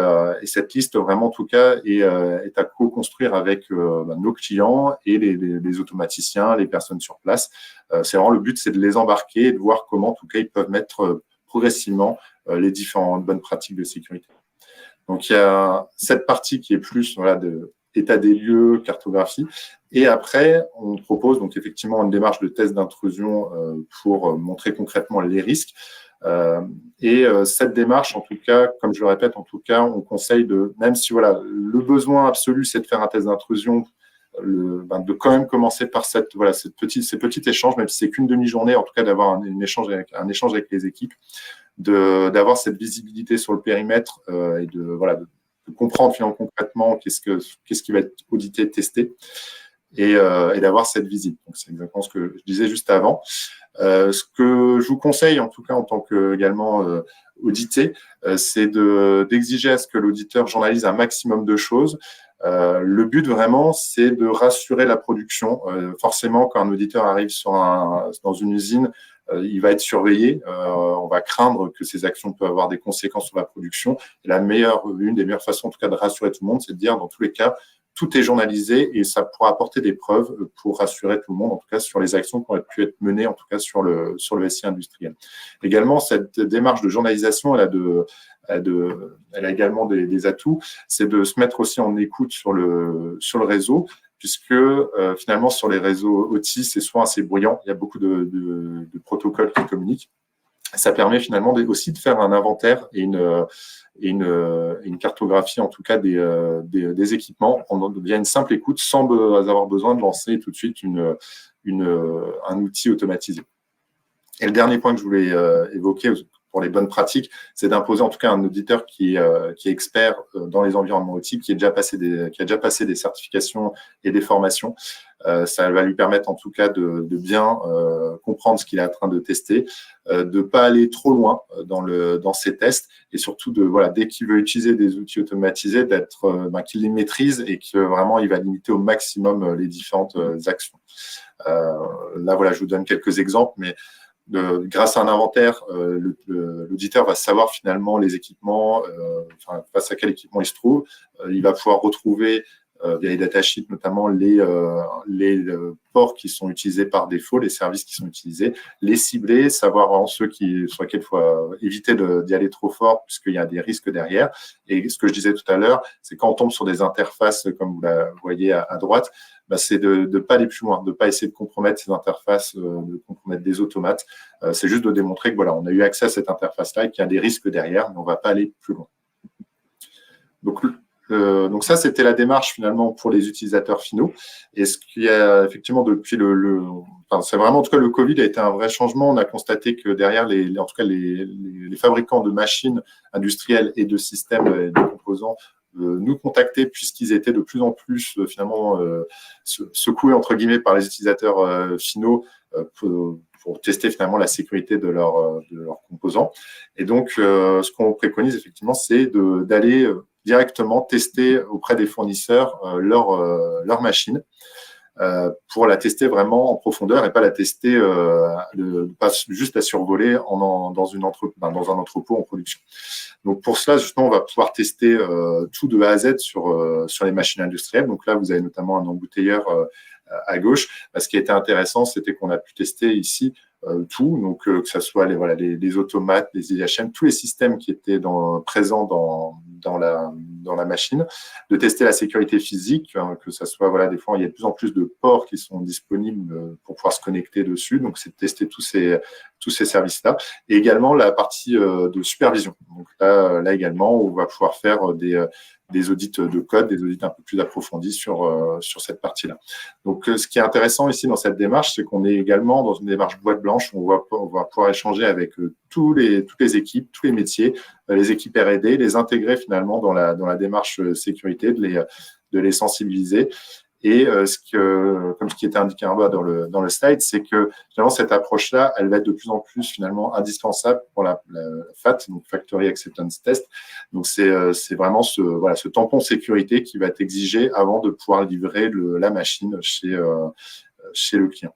S4: cette liste vraiment en tout cas est à co-construire avec nos clients et les automaticiens, les personnes sur place. C'est vraiment le but, c'est de les embarquer et de voir comment en tout cas ils peuvent mettre progressivement les différentes bonnes pratiques de sécurité. Donc, il y a cette partie qui est plus de état des lieux, cartographie. Et après, on propose donc effectivement une démarche de test d'intrusion pour montrer concrètement les risques. Cette démarche, en tout cas, comme je le répète, en tout cas, on conseille même si le besoin absolu, c'est de faire un test d'intrusion, de quand même commencer par ces petits échanges, même si c'est qu'une demi-journée, en tout cas d'avoir un échange avec les équipes, d'avoir cette visibilité sur le périmètre et de comprendre finalement concrètement qu'est-ce qui va être audité, testé, et d'avoir cette visite. Donc, c'est exactement ce que je disais juste avant. Ce que je vous conseille, en tout cas en tant que également audité, c'est d'exiger à ce que l'auditeur journalise un maximum de choses. Le but vraiment, c'est de rassurer la production. Forcément, quand un auditeur arrive dans une usine, il va être surveillé. On va craindre que ces actions peuvent avoir des conséquences sur la production. Et une des meilleures façons, en tout cas, de rassurer tout le monde, c'est de dire, dans tous les cas, tout est journalisé et ça pourra apporter des preuves pour rassurer tout le monde, en tout cas, sur les actions qui auraient pu être menées, en tout cas, sur le SI industriel. Également, cette démarche de journalisation, elle a également des atouts, c'est de se mettre aussi en écoute sur le réseau, puisque finalement, sur les réseaux OT, c'est souvent assez bruyant. Il y a beaucoup de protocoles qui communiquent. Ça permet finalement aussi de faire un inventaire et une cartographie, en tout cas, des équipements via une simple écoute, sans avoir besoin de lancer tout de suite un outil automatisé. Et le dernier point que je voulais évoquer pour les bonnes pratiques, c'est d'imposer en tout cas un auditeur qui est expert dans les environnements OT, qui a déjà passé des certifications et des formations. Ça va lui permettre en tout cas de bien comprendre ce qu'il est en train de tester, de pas aller trop loin dans ses tests, et surtout dès qu'il veut utiliser des outils automatisés, qu'il les maîtrise et que vraiment il va limiter au maximum les différentes actions. Là, je vous donne quelques exemples, mais grâce à un inventaire, l'auditeur va savoir finalement les équipements, face à quel équipement il se trouve. Il va pouvoir retrouver via les datasheets notamment les ports qui sont utilisés par défaut, les services qui sont utilisés, les cibler, savoir vraiment ceux sur lesquels il faut éviter d'y aller trop fort puisqu'il y a des risques derrière. Et ce que je disais tout à l'heure, c'est quand on tombe sur des interfaces comme vous la voyez à droite, c'est de ne pas aller plus loin, de ne pas essayer de compromettre ces interfaces, de compromettre des automates. C'est juste de démontrer que on a eu accès à cette interface-là et qu'il y a des risques derrière, mais on ne va pas aller plus loin. Donc ça, c'était la démarche finalement pour les utilisateurs finaux. Et ce qui a effectivement depuis c'est vraiment en tout cas le Covid a été un vrai changement. On a constaté que derrière en tout cas les fabricants de machines industrielles et de systèmes et de composants nous contactaient puisqu'ils étaient de plus en plus finalement secoués entre guillemets par les utilisateurs finaux pour tester finalement la sécurité de leurs composants. Et donc ce qu'on préconise effectivement, c'est d'aller directement tester auprès des fournisseurs leur machine pour la tester vraiment en profondeur et pas la tester, pas juste la survoler dans un entrepôt en production. Donc pour cela, justement, on va pouvoir tester tout de A à Z sur les machines industrielles. Donc là, vous avez notamment un embouteilleur à gauche. Ce qui était intéressant, c'était qu'on a pu tester ici tout, donc que ce soit les automates, les IHM, tous les systèmes qui étaient présents dans la machine, de tester la sécurité physique, que ce soit, des fois, il y a de plus en plus de ports qui sont disponibles pour pouvoir se connecter dessus, donc c'est de tester tous ces services-là, et également la partie de supervision. Donc là également, on va pouvoir faire des audits de code, des audits un peu plus approfondis sur cette partie-là. Donc, ce qui est intéressant ici dans cette démarche, c'est qu'on est également dans une démarche boîte blanche où on va pouvoir échanger avec toutes les équipes, tous les métiers, les équipes R&D, les intégrer finalement dans la démarche sécurité, de les sensibiliser. Et comme ce qui était indiqué en bas dans le slide, c'est que finalement cette approche-là, elle va être de plus en plus finalement indispensable pour la FAT, donc Factory Acceptance Test. Donc c'est vraiment ce tampon sécurité qui va être exigé avant de pouvoir livrer la machine chez le client.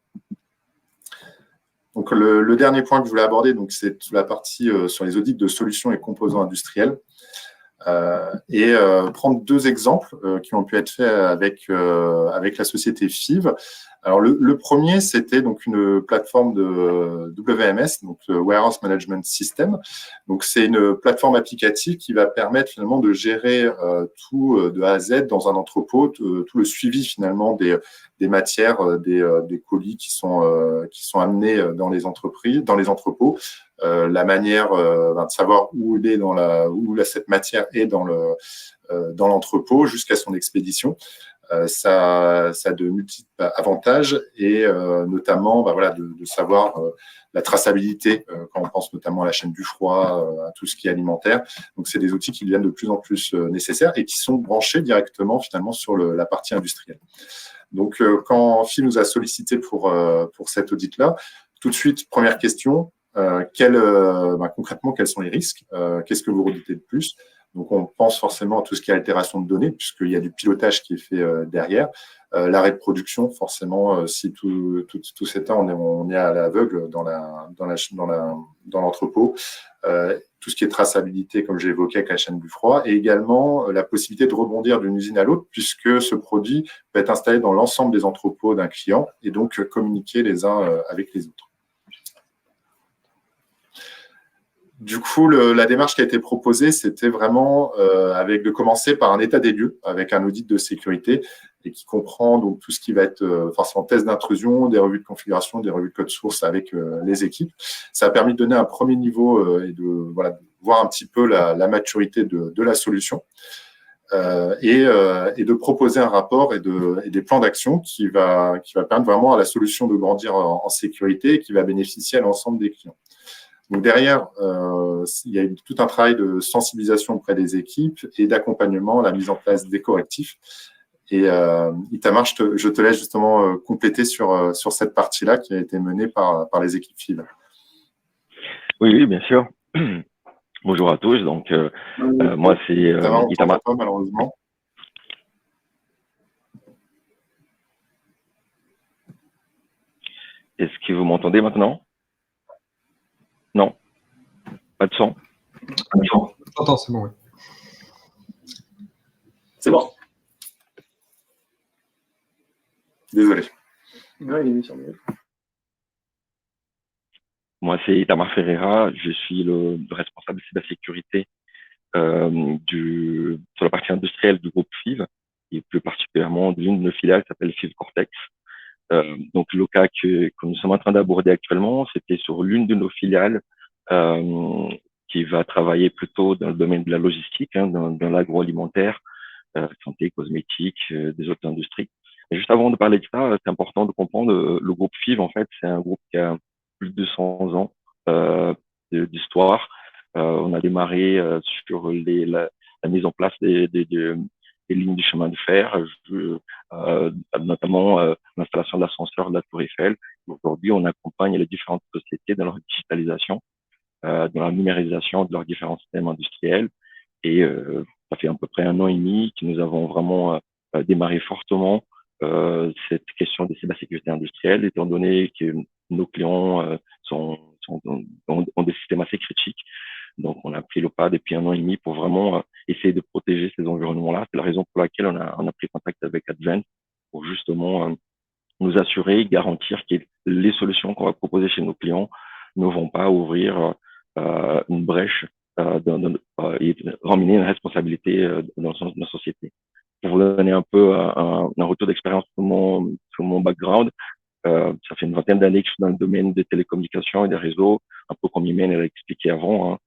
S4: Donc le dernier point que je voulais aborder, donc c'est la partie sur les audits de solutions et composants industriels. Prendre deux exemples qui ont pu être faits avec la société FIV. Alors le premier, c'était donc une plateforme de WMS, donc Warehouse Management System. Donc c'est une plateforme applicative qui va permettre finalement de gérer tout de A à Z dans un entrepôt, tout le suivi finalement des matières, des colis qui sont amenés dans les entreprises, dans les entrepôts. La manière de savoir où cette matière est dans l'entrepôt jusqu'à son expédition. Ça a de multiples avantages et notamment de savoir la traçabilité quand on pense notamment à la chaîne du froid, à tout ce qui est alimentaire. Donc c'est des outils qui deviennent de plus en plus nécessaires et qui sont branchés directement finalement sur la partie industrielle. Donc quand Phil nous a sollicité pour cet audit-là, tout de suite première question. Concrètement, quels sont les risques? Qu'est-ce que vous redoutez de plus? Donc, on pense forcément à tout ce qui est altération de données, puisqu'il y a du pilotage qui est fait derrière. L'arrêt de production, forcément, si tout cet temps, on est à l'aveugle dans l'entrepôt. Tout ce qui est traçabilité, comme j'ai évoqué avec la chaîne du froid, et également la possibilité de rebondir d'une usine à l'autre, puisque ce produit peut être installé dans l'ensemble des entrepôts d'un client et donc communiquer les uns avec les autres. Du coup, la démarche qui a été proposée, c'était vraiment de commencer par un état des lieux, avec un audit de sécurité, et qui comprend donc tout ce qui va être forcément test d'intrusion, des revues de configuration, des revues de code source avec les équipes. Ça a permis de donner un premier niveau et de voir un petit peu la maturité de la solution. Et de proposer un rapport et des plans d'action qui va permettre vraiment à la solution de grandir en sécurité et qui va bénéficier à l'ensemble des clients. Donc derrière, il y a eu tout un travail de sensibilisation auprès des équipes et d'accompagnement, la mise en place des correctifs. Et Itamar, je te laisse justement compléter sur cette partie-là qui a été menée par les équipes FIB.
S5: Oui, bien sûr. Bonjour à tous. Donc, moi, c'est
S4: Itamar. Pas, malheureusement.
S5: Est-ce que vous m'entendez maintenant? Non, pas de son.
S6: J'entends, c'est bon, oui.
S4: C'est bon. Désolé.
S1: Ouais, il est mis sur le...
S5: Moi, c'est Itamar Ferreira. Je suis le responsable de cybersécurité sur la partie industrielle du groupe FIV, et plus particulièrement d'une de nos filiales qui s'appelle FIV Cortex. Donc, le cas que nous sommes en train d'aborder actuellement, c'était sur l'une de nos filiales qui va travailler plutôt dans le domaine de la logistique, dans l'agroalimentaire, santé, cosmétique, des autres industries. Et juste avant de parler de ça, c'est important de comprendre le groupe FIV, en fait, c'est un groupe qui a plus de 200 ans d'histoire. On a démarré sur la mise en place des lignes du chemin de fer, notamment l'installation de l'ascenseur de la Tour Eiffel. Aujourd'hui, on accompagne les différentes sociétés dans leur digitalisation, dans la numérisation de leurs différents systèmes industriels. Et ça fait à peu près 1 an et demi que nous avons vraiment démarré fortement cette question de cybersécurité industrielle, étant donné que nos clients ont des systèmes assez critiques. Donc, on a pris le pas depuis 1 an et demi pour vraiment essayer de protéger ces environnements-là. C'est la raison pour laquelle on a pris contact avec Advent pour justement nous assurer, garantir que les solutions qu'on va proposer chez nos clients ne vont pas ouvrir une brèche et ramener une responsabilité dans la société. Pour vous donner un peu un retour d'expérience sur mon background, ça fait une 20aine d'années que je suis dans le domaine des télécommunications et des réseaux, un peu comme Imen l'a expliqué avant,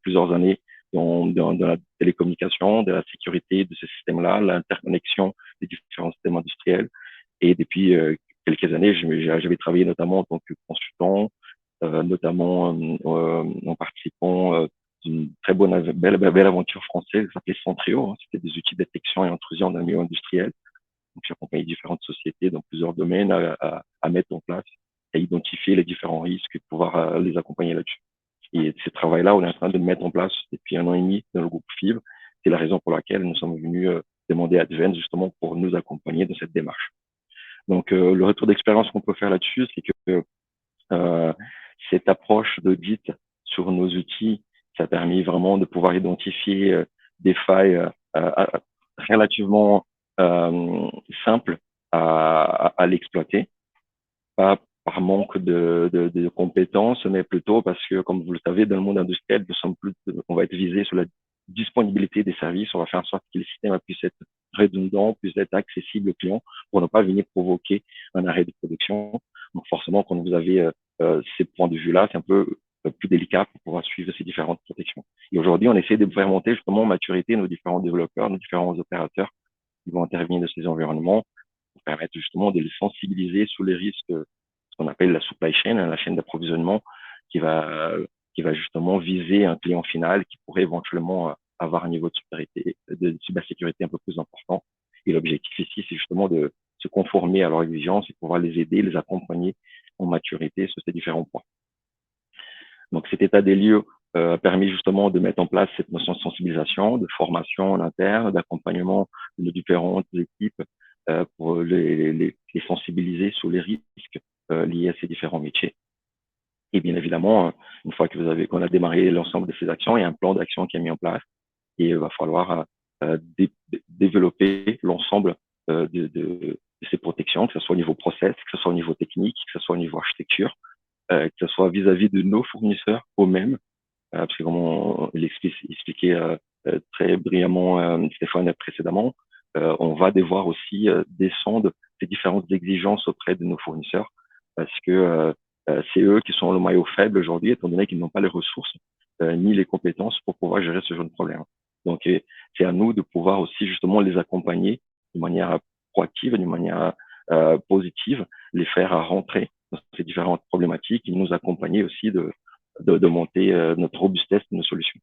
S5: plusieurs années dans la télécommunication, de la sécurité de ce système-là, l'interconnexion des différents systèmes industriels. Et depuis quelques années, j'avais travaillé notamment en tant que consultant, notamment en participant d'une très belle aventure française qui s'appelait Centrio. C'était des outils de détection et intrusion dans le milieu industriel. Donc, j'accompagne différentes sociétés dans plusieurs domaines à mettre en place, à identifier les différents risques et pouvoir les accompagner là-dessus. Et ce travail-là, on est en train de le mettre en place depuis 1 an et demi dans le groupe FIV. C'est la raison pour laquelle nous sommes venus demander à Advent justement pour nous accompagner dans cette démarche. Donc, le retour d'expérience qu'on peut faire là-dessus, c'est que cette approche d'audit sur nos outils, ça a permis vraiment de pouvoir identifier des failles relativement simples à l'exploiter, pas par manque de compétences, mais plutôt parce que, comme vous le savez, dans le monde industriel, on va être visé sur la disponibilité des services, on va faire en sorte que les systèmes puissent être redondants, puissent être accessibles aux clients pour ne pas venir provoquer un arrêt de production. Donc forcément, quand vous avez ces points de vue-là, c'est un peu plus délicat pour pouvoir suivre ces différentes protections. Et aujourd'hui, on essaie de faire monter justement en maturité nos différents développeurs, nos différents opérateurs qui vont intervenir dans ces environnements pour permettre justement de les sensibiliser sur les risques, ce qu'on appelle la supply chain, la chaîne d'approvisionnement, qui va justement viser un client final qui pourrait éventuellement avoir un niveau de cybersécurité un peu plus important. Et l'objectif ici, c'est justement de se conformer à leurs exigences et pouvoir les aider, les accompagner en maturité sur ces différents points. Donc, cet état des lieux a permis justement de mettre en place cette notion de sensibilisation, de formation en interne, d'accompagnement de nos différentes équipes pour les sensibiliser sur les risques liés à ces différents métiers. Et bien évidemment, une fois qu'on a démarré l'ensemble de ces actions, il y a un plan d'action qui est mis en place et il va falloir développer l'ensemble de ces protections, que ce soit au niveau process, que ce soit au niveau technique, que ce soit au niveau architecture, que ce soit vis-à-vis de nos fournisseurs eux-mêmes, parce que comme il expliquait très brillamment Stéphane précédemment, on va devoir aussi descendre ces différentes exigences auprès de nos fournisseurs, parce que c'est eux qui sont le maillot faible aujourd'hui, étant donné qu'ils n'ont pas les ressources ni les compétences pour pouvoir gérer ce genre de problème. Donc, c'est à nous de pouvoir aussi justement les accompagner de manière proactive, d'une manière positive, les faire rentrer dans ces différentes problématiques et nous accompagner aussi de monter notre robustesse de nos solutions.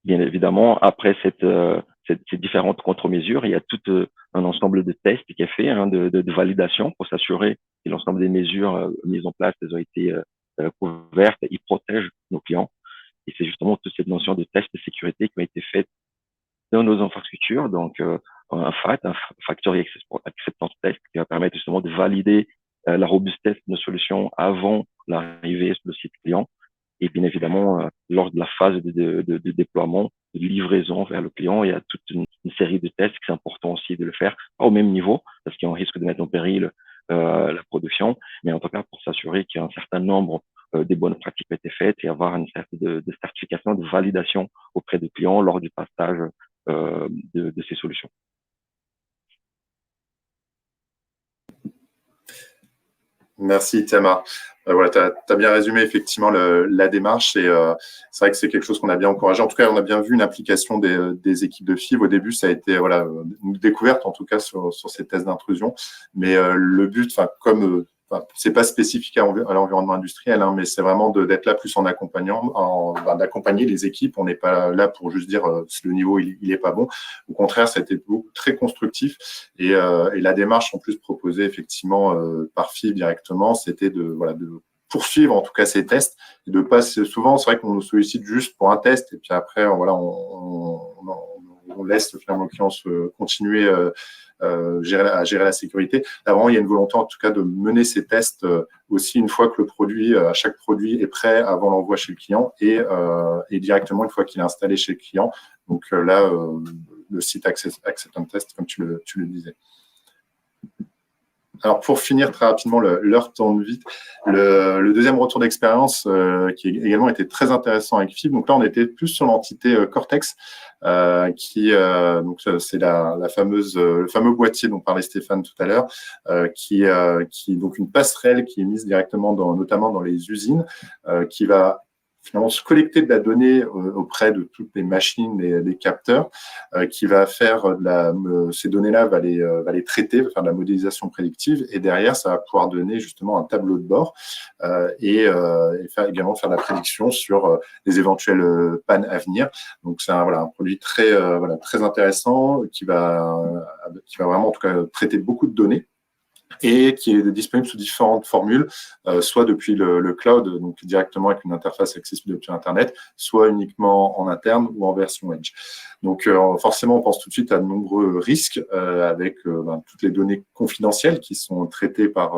S5: Bien évidemment, après ces différentes contre-mesures, il y a tout un ensemble de tests qui est fait, de validation pour s'assurer que l'ensemble des mesures mises en place ont été couvertes et protègent nos clients. Et c'est justement toute cette notion de tests de sécurité qui ont été faites dans nos infrastructures, donc un FAT, un Factory Acceptance Test, qui va permettre justement de valider la robustesse de nos solutions avant l'arrivée sur le site client. Et bien évidemment, lors de la phase de déploiement, de livraison vers le client, il y a toute une série de tests qui c'est important aussi de le faire, pas au même niveau, parce qu'on risque de mettre en péril la production, mais en tout cas pour s'assurer qu'il y a un certain nombre des bonnes pratiques qui ont été faites et avoir une certaine de certification, de validation auprès des clients lors du passage de ces solutions.
S4: Merci Itamar. Voilà, tu as bien résumé effectivement la démarche et c'est vrai que c'est quelque chose qu'on a bien encouragé. En tout cas, on a bien vu une implication des équipes de FIV. Au début, ça a été voilà, une découverte en tout cas sur ces tests d'intrusion. Mais le but, comme c'est pas spécifique à l'environnement industriel, mais c'est vraiment d'être là plus en accompagnant, d'accompagner les équipes. On n'est pas là pour juste dire si le niveau il est pas bon. Au contraire, c'était très constructif et la démarche en plus proposée effectivement par FIV directement, c'était de poursuivre en tout cas ces tests et de pas souvent. C'est vrai qu'on nous sollicite juste pour un test et puis après voilà on laisse finalement le client continuer à gérer la sécurité. Là, vraiment, il y a une volonté en tout cas de mener ces tests aussi une fois que le produit, chaque produit est prêt avant l'envoi chez le client et directement une fois qu'il est installé chez le client. Donc là, le site Acceptance Test, comme tu le disais. Alors, pour finir très rapidement, l'heure tourne vite. Le deuxième retour d'expérience qui a également été très intéressant avec FIV. Donc là, on était plus sur l'entité Cortex, donc c'est le fameux boîtier dont parlait Stéphane tout à l'heure, qui donc une passerelle qui est mise directement notamment dans les usines, qui va finalement se collecter de la donnée auprès de toutes les machines, les capteurs, qui va faire ces données-là, va les traiter, va faire de la modélisation prédictive, et derrière, ça va pouvoir donner justement un tableau de bord et également faire de la prédiction sur les éventuelles pannes à venir. Donc c'est un produit très intéressant qui va vraiment en tout cas traiter beaucoup de données, et qui est disponible sous différentes formules, soit depuis le cloud, donc directement avec une interface accessible depuis Internet, soit uniquement en interne ou en version Edge. Donc forcément, on pense tout de suite à de nombreux risques avec toutes les données confidentielles qui sont traitées par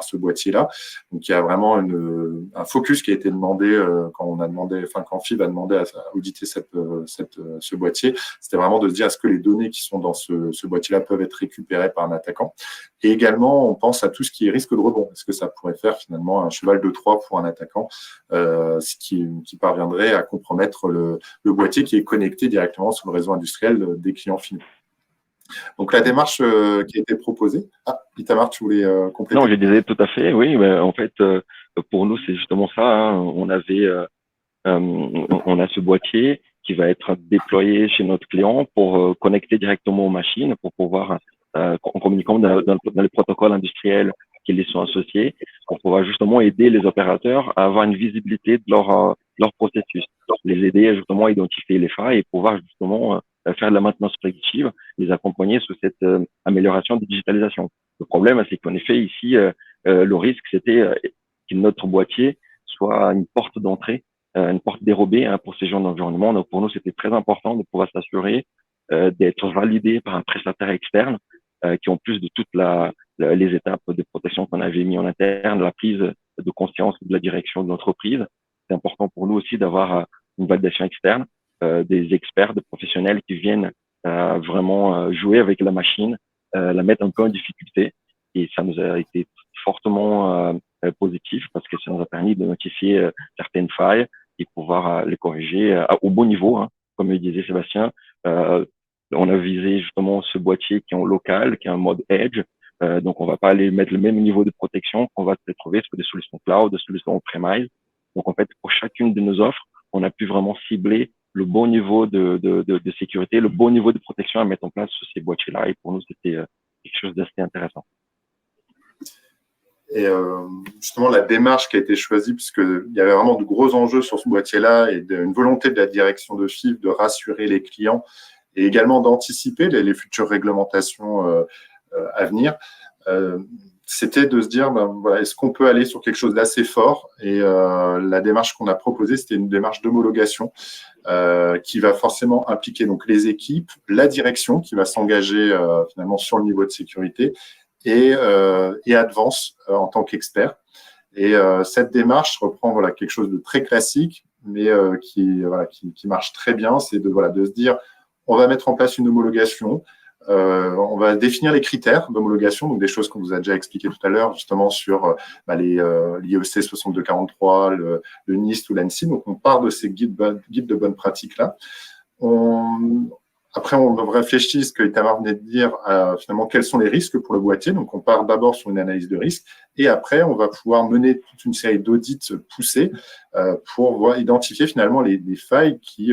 S4: ce boîtier-là. Donc il y a vraiment un focus qui a été demandé quand FIV a demandé à auditer ce boîtier. C'était vraiment de se dire est-ce que les données qui sont dans ce boîtier-là peuvent être récupérées par un attaquant. Et également, on pense à tout ce qui est risque de rebond. Est-ce que ça pourrait faire finalement un cheval de Troie pour un attaquant, ce qui parviendrait à compromettre le boîtier qui est connecté directement sur le réseau industriel des clients finaux. Donc, la démarche qui a été proposée. Ah, Itamar, tu voulais compléter?
S5: Non, je disais tout à fait, oui. Mais en fait, pour nous, c'est justement ça. On a ce boîtier qui va être déployé chez notre client pour connecter directement aux machines, pour pouvoir, en communiquant dans les protocoles industriels qui les sont associés, pour pouvoir justement aider les opérateurs à avoir une visibilité de leur processus, les aider justement à identifier les failles et pouvoir justement faire de la maintenance prédictive, les accompagner sous cette amélioration de digitalisation. Le problème, c'est qu'en effet, ici, le risque, c'était que notre boîtier soit une porte d'entrée, une porte dérobée pour ces genres d'environnement. Donc, pour nous, c'était très important de pouvoir s'assurer d'être validé par un prestataire externe qui, en plus de toutes les étapes de protection qu'on avait mis en interne, la prise de conscience de la direction de l'entreprise, c'est important pour nous aussi d'avoir une validation externe, des experts, des professionnels qui viennent vraiment jouer avec la machine, la mettre un peu en difficulté. Et ça nous a été fortement positif parce que ça nous a permis de notifier certaines failles et pouvoir les corriger au bon niveau, hein. Comme le disait Sébastien, on a visé justement ce boîtier qui est en local, qui est en mode edge. Donc, on va pas aller mettre le même niveau de protection qu'on va trouver sur des solutions cloud, des solutions on-premise. Donc, en fait, pour chacune de nos offres, on a pu vraiment cibler le bon niveau de sécurité, le bon niveau de protection à mettre en place sur ces boîtiers-là. Et pour nous, c'était quelque chose d'assez intéressant.
S4: Et justement, la démarche qui a été choisie, puisqu'il y avait vraiment de gros enjeux sur ce boîtier-là et une volonté de la direction de FIV de rassurer les clients et également d'anticiper les futures réglementations à venir, c'était de se dire, voilà, est-ce qu'on peut aller sur quelque chose d'assez fort? Et la démarche qu'on a proposée, c'était une démarche d'homologation qui va forcément impliquer donc les équipes, la direction qui va s'engager finalement sur le niveau de sécurité et Advance en tant qu'expert. Et cette démarche reprend quelque chose de très classique, mais qui marche très bien, c'est de se dire, on va mettre en place une homologation. On va définir les critères d'homologation, donc des choses qu'on vous a déjà expliquées tout à l'heure, justement sur l'IEC 6243, le NIST ou l'ANSI. Donc, on part de ces guides de bonne pratique-là. Après, on réfléchit ce que Itamar venait de dire, finalement, quels sont les risques pour le boîtier. Donc, on part d'abord sur une analyse de risque et après, on va pouvoir mener toute une série d'audits poussés pour identifier finalement les failles qui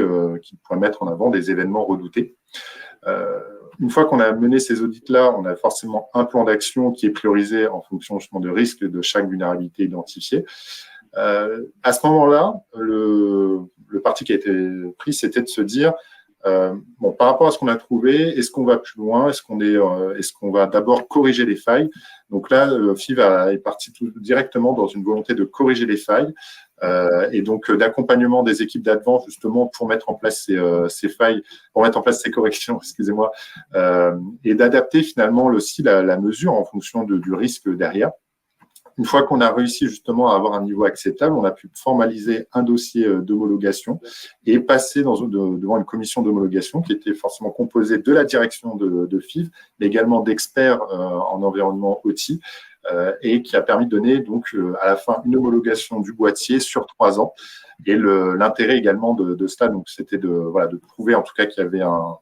S4: pourraient mettre en avant des événements redoutés. Une fois qu'on a mené ces audits-là, on a forcément un plan d'action qui est priorisé en fonction justement de risque de chaque vulnérabilité identifiée. À ce moment-là, le parti qui a été pris, c'était de se dire, par rapport à ce qu'on a trouvé, est-ce qu'on va plus loin? Est-ce qu'on va d'abord corriger les failles? Donc là, FIV est parti directement dans une volonté de corriger les failles et donc d'accompagnement des équipes d'Advance justement pour mettre en place ces failles, pour mettre en place ces corrections, excusez-moi, et d'adapter finalement aussi la mesure en fonction du risque derrière. Une fois qu'on a réussi justement à avoir un niveau acceptable, on a pu formaliser un dossier d'homologation et passer devant une commission d'homologation qui était forcément composée de la direction de FIV, mais également d'experts en environnement OT et qui a permis de donner donc à la fin une homologation du boîtier sur 3 ans. Et l'intérêt également de cela, donc c'était de prouver en tout cas qu'il y avait un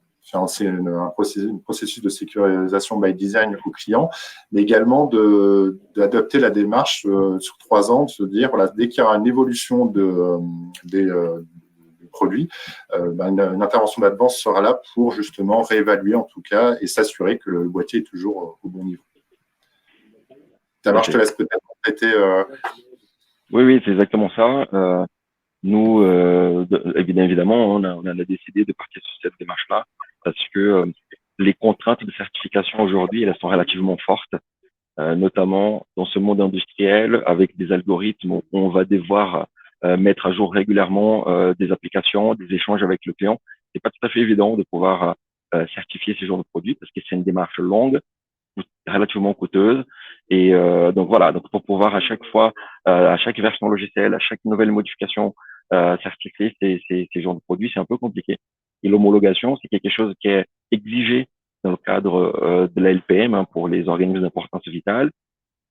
S4: processus de sécurisation by design au client, mais également d'adopter la démarche sur 3 ans, de se dire, dès qu'il y aura une évolution des produits, une intervention d'Advance sera là pour justement réévaluer en tout cas et s'assurer que le boîtier est toujours au bon niveau. Tamar, je te laisse peut-être compléter.
S5: Oui, c'est exactement ça. Nous, évidemment, on a décidé de partir sur cette démarche-là parce que les contraintes de certification aujourd'hui, elles sont relativement fortes, notamment dans ce monde industriel avec des algorithmes où on va devoir mettre à jour régulièrement des applications, des échanges avec le client. C'est pas tout à fait évident de pouvoir certifier ce genre de produits parce que c'est une démarche longue, relativement coûteuse. Et donc voilà, donc pour pouvoir à chaque fois, à chaque version logicielle, à chaque nouvelle modification, certifier ces genres de produits, c'est un peu compliqué. Et l'homologation, c'est quelque chose qui est exigé dans le cadre de la LPM pour les organismes d'importance vitale.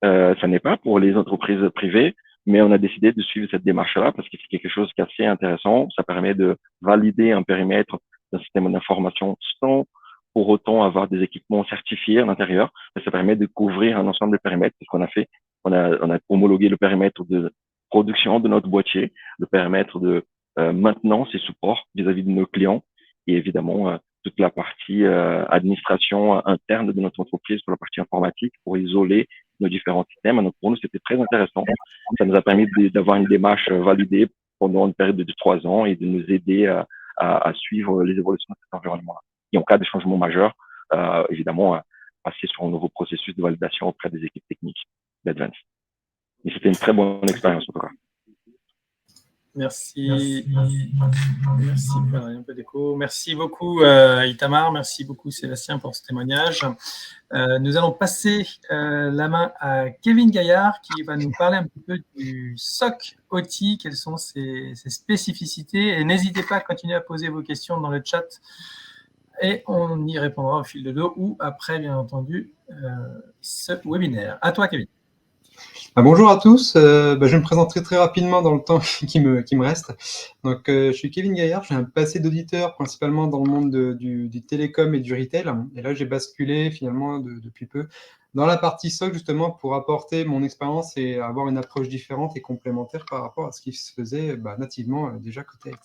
S5: Ça n'est pas pour les entreprises privées, mais on a décidé de suivre cette démarche-là parce que c'est quelque chose qui est assez intéressant. Ça permet de valider un périmètre d'un système d'information sans pour autant avoir des équipements certifiés à l'intérieur, mais ça permet de couvrir un ensemble de périmètres. C'est ce qu'on a fait. On a homologué le périmètre de production de notre boîtier, le périmètre de maintenance et support vis-à-vis de nos clients, et évidemment toute la partie administration interne de notre entreprise pour la partie informatique pour isoler nos différents systèmes. Donc pour nous, c'était très intéressant. Ça nous a permis d'avoir une démarche validée pendant une période de 3 ans et de nous aider à suivre les évolutions de cet environnement-là. Et en cas de changement majeur, évidemment, passer sur un nouveau processus de validation auprès des équipes techniques d'Advance. Mais c'était une très bonne expérience en tout cas.
S1: Merci. Un peu d'écho. Merci beaucoup Itamar, merci beaucoup Sébastien pour ce témoignage. Nous allons passer la main à Kevin Gaillard qui va nous parler un petit peu du SOC OT, quelles sont ses spécificités. Et n'hésitez pas à continuer à poser vos questions dans le chat et on y répondra au fil de l'eau ou après, bien entendu, ce webinaire. À toi, Kevin.
S6: Bonjour à tous. Je vais me présenter très rapidement dans le temps qui me reste. Donc, je suis Kevin Gaillard. J'ai un passé d'auditeur principalement dans le monde du télécom et du retail. Et là, j'ai basculé finalement depuis peu dans la partie SOC justement pour apporter mon expérience et avoir une approche différente et complémentaire par rapport à ce qui se faisait nativement déjà côté IT.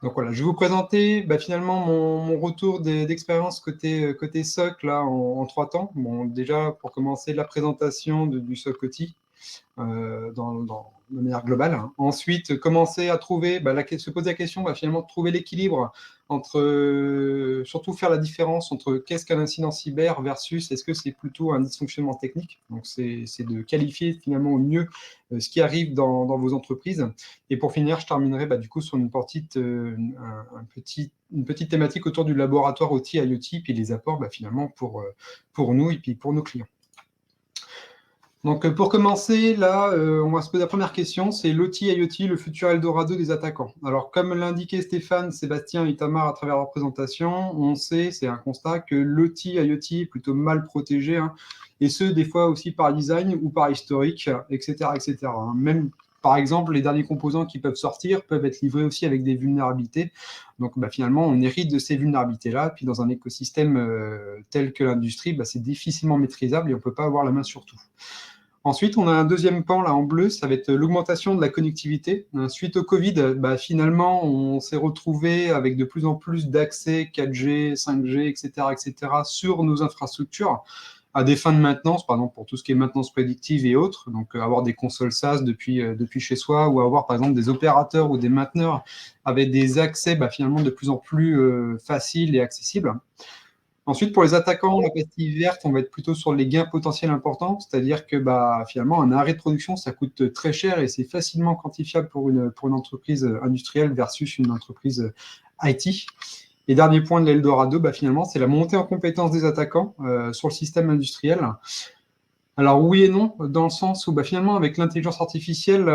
S6: Donc voilà, je vais vous présenter finalement mon retour d'expérience côté SOC là en 3 temps. Bon, déjà pour commencer la présentation du SOC OT de manière globale. Ensuite, commencer à trouver, se poser la question, finalement trouver l'équilibre entre, surtout faire la différence entre qu'est-ce qu'un incident cyber versus est-ce que c'est plutôt un dysfonctionnement technique. Donc c'est de qualifier finalement au mieux ce qui arrive dans vos entreprises. Et pour finir, je terminerai du coup sur une petite thématique autour du laboratoire OT IoT, puis les apports finalement pour nous et puis pour nos clients. Donc, pour commencer, là, on va se poser la première question, c'est l'OT IoT, le futur Eldorado des attaquants. Alors, comme l'indiquait Stéphane, Sébastien et Tamar à travers leur présentation, on sait, c'est un constat, que l'OT IoT est plutôt mal protégé, et ce, des fois aussi par design ou par historique, etc., etc. Même, par exemple, les derniers composants qui peuvent sortir peuvent être livrés aussi avec des vulnérabilités. Donc, finalement, on hérite de ces vulnérabilités-là, puis dans un écosystème tel que l'industrie, c'est difficilement maîtrisable et on ne peut pas avoir la main sur tout. Ensuite, on a un deuxième pan là en bleu, ça va être l'augmentation de la connectivité. Suite au Covid, finalement, on s'est retrouvé avec de plus en plus d'accès 4G, 5G, etc., sur nos infrastructures à des fins de maintenance, par exemple pour tout ce qui est maintenance prédictive et autres, donc avoir des consoles SaaS depuis chez soi ou avoir par exemple des opérateurs ou des mainteneurs avec des accès finalement de plus en plus faciles et accessibles. Ensuite, pour les attaquants, la pastille verte, on va être plutôt sur les gains potentiels importants, c'est-à-dire que finalement, un arrêt de production, ça coûte très cher et c'est facilement quantifiable pour une entreprise industrielle versus une entreprise IT. Et dernier point de l'Eldorado, finalement, c'est la montée en compétence des attaquants sur le système industriel. Alors oui et non, dans le sens où finalement avec l'intelligence artificielle,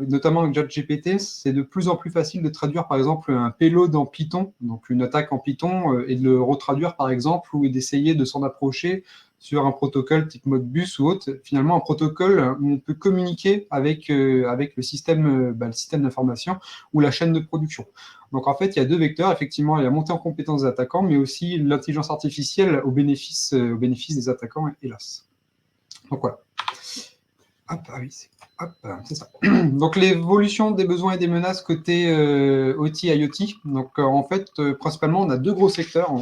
S6: notamment avec ChatGPT, c'est de plus en plus facile de traduire par exemple un payload en Python, donc une attaque en Python, et de le retraduire par exemple, ou d'essayer de s'en approcher sur un protocole type Modbus ou autre, finalement un protocole où on peut communiquer avec le système d'information ou la chaîne de production. Donc en fait, il y a deux vecteurs, effectivement, il y a la montée en compétence des attaquants, mais aussi l'intelligence artificielle au bénéfice des attaquants, hélas. Donc voilà. C'est ça. Donc l'évolution des besoins et des menaces côté OT IoT. Donc en fait, principalement, on a deux gros secteurs.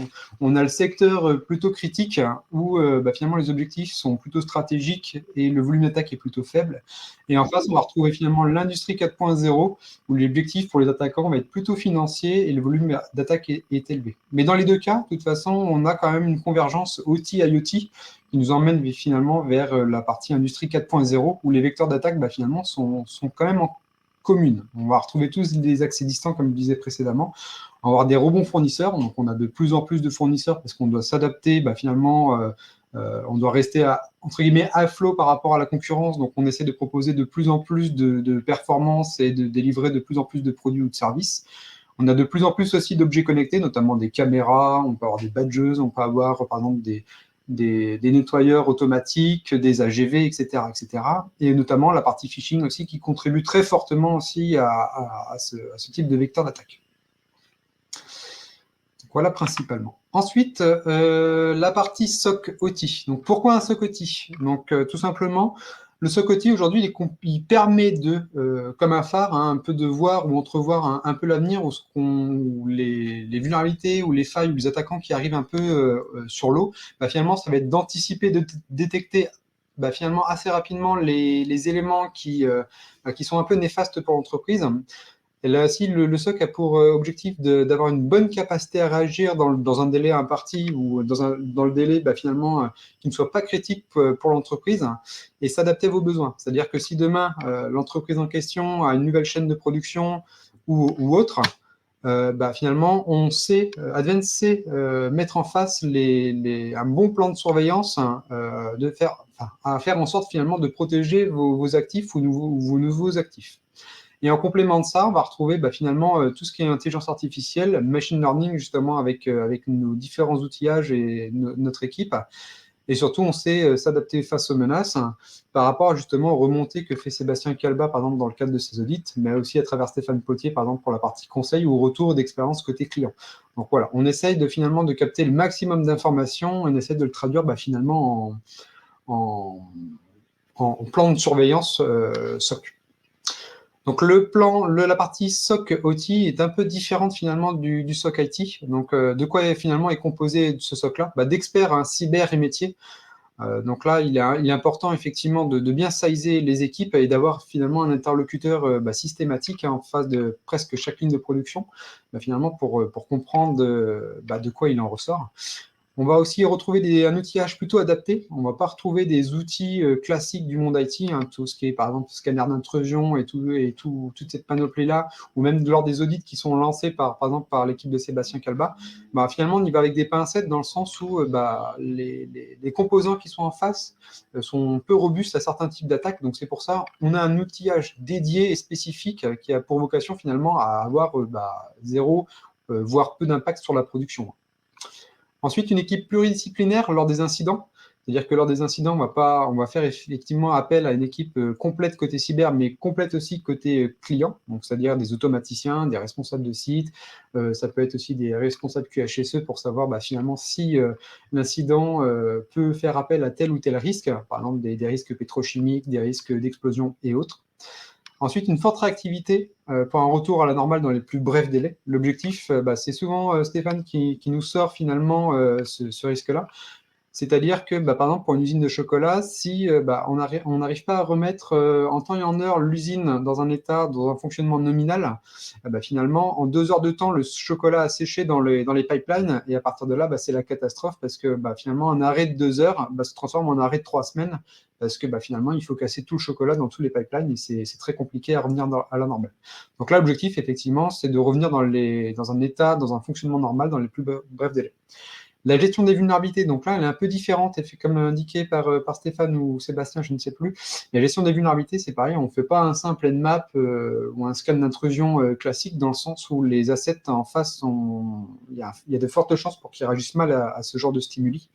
S6: On a le secteur plutôt critique où finalement les objectifs sont plutôt stratégiques et le volume d'attaque est plutôt faible. Et en face, on va retrouver finalement l'industrie 4.0 où l'objectif pour les attaquants va être plutôt financier et le volume d'attaque est élevé. Mais dans les deux cas, de toute façon, on a quand même une convergence OT IoT qui nous emmène finalement vers la partie industrie 4.0 où les vecteurs d'attaque finalement sont quand même en commune. On va retrouver tous des accès distants, comme je disais précédemment. On va avoir des rebonds fournisseurs, donc on a de plus en plus de fournisseurs parce qu'on doit s'adapter, finalement, on doit rester entre guillemets à flot par rapport à la concurrence, donc on essaie de proposer de plus en plus de performances et de délivrer de plus en plus de produits ou de services. On a de plus en plus aussi d'objets connectés, notamment des caméras, on peut avoir des badges, on peut avoir par exemple des nettoyeurs automatiques, des AGV, etc., etc. Et notamment la partie phishing aussi qui contribue très fortement aussi à ce type de vecteur d'attaque. Voilà principalement. Ensuite, la partie SOC OT. Donc pourquoi un SOC OT? Donc tout simplement, le SOC OT aujourd'hui, il permet de, comme un phare, un peu de voir ou entrevoir un peu l'avenir où les vulnérabilités ou les failles ou les attaquants qui arrivent un peu sur l'eau, finalement, ça va être d'anticiper, de détecter finalement assez rapidement les éléments qui sont un peu néfastes pour l'entreprise. Et là aussi, le SOC a pour objectif d'avoir une bonne capacité à réagir dans un délai imparti ou dans le délai finalement qui ne soit pas critique pour l'entreprise et s'adapter à vos besoins. C'est-à-dire que si demain, l'entreprise en question a une nouvelle chaîne de production ou autre, finalement, Advent sait mettre en face un bon plan de surveillance à faire en sorte finalement de protéger vos actifs ou vos nouveaux actifs. Et en complément de ça, on va retrouver finalement tout ce qui est intelligence artificielle, machine learning justement avec nos différents outillages et notre équipe. Et surtout, on sait s'adapter face aux menaces par rapport justement aux remontées que fait Sébastien Calba, par exemple, dans le cadre de ses audits, mais aussi à travers Stéphane Potier, par exemple, pour la partie conseil ou retour d'expérience côté client. Donc voilà, on essaye finalement de capter le maximum d'informations, on essaie de le traduire finalement en plan de surveillance SOC. Donc la partie SOC OT est un peu différente finalement du SOC IT. Donc de quoi finalement est composé ce SOC-là? D'experts cyber et métiers. Donc là, il est important effectivement de bien sizer les équipes et d'avoir finalement un interlocuteur systématique en face de presque chaque ligne de production, finalement pour comprendre de quoi il en ressort. On va aussi retrouver un outillage plutôt adapté. On ne va pas retrouver des outils classiques du monde IT, tout ce qui est par exemple scanner d'intrusion et toute cette panoplie-là, ou même lors des audits qui sont lancés par exemple par l'équipe de Sébastien Calba. Finalement, on y va avec des pincettes dans le sens où les composants qui sont en face sont peu robustes à certains types d'attaques. Donc c'est pour ça qu'on a un outillage dédié et spécifique qui a pour vocation finalement à avoir zéro, voire peu d'impact sur la production. Ensuite, une équipe pluridisciplinaire lors des incidents. C'est-à-dire que lors des incidents, on va faire effectivement appel à une équipe complète côté cyber, mais complète aussi côté client. Donc, c'est-à-dire des automaticiens, des responsables de site. Ça peut être aussi des responsables QHSE pour savoir finalement si l'incident peut faire appel à tel ou tel risque. Par exemple, des risques pétrochimiques, des risques d'explosion et autres. Ensuite, une forte réactivité pour un retour à la normale dans les plus brefs délais. L'objectif, c'est souvent Stéphane qui nous sort finalement ce risque-là. C'est-à-dire que, par exemple, pour une usine de chocolat, si on n'arrive pas à remettre en temps et en heure l'usine dans un état, dans un fonctionnement nominal, finalement, en 2 heures de temps, le chocolat a séché dans les pipelines, et à partir de là, c'est la catastrophe, parce que finalement, un arrêt de 2 heures se transforme en arrêt de 3 semaines, parce que finalement, il faut casser tout le chocolat dans tous les pipelines, et c'est très compliqué à revenir à la normale. Donc là, l'objectif, effectivement, c'est de revenir dans un état, dans un fonctionnement normal, dans les plus brefs délais. La gestion des vulnérabilités, donc là, elle est un peu différente, comme indiqué par Stéphane ou Sébastien, je ne sais plus. La gestion des vulnérabilités, c'est pareil, on ne fait pas un simple nmap ou un scan d'intrusion classique, dans le sens où les assets en face, il y a de fortes chances pour qu'ils réagissent mal à ce genre de stimuli.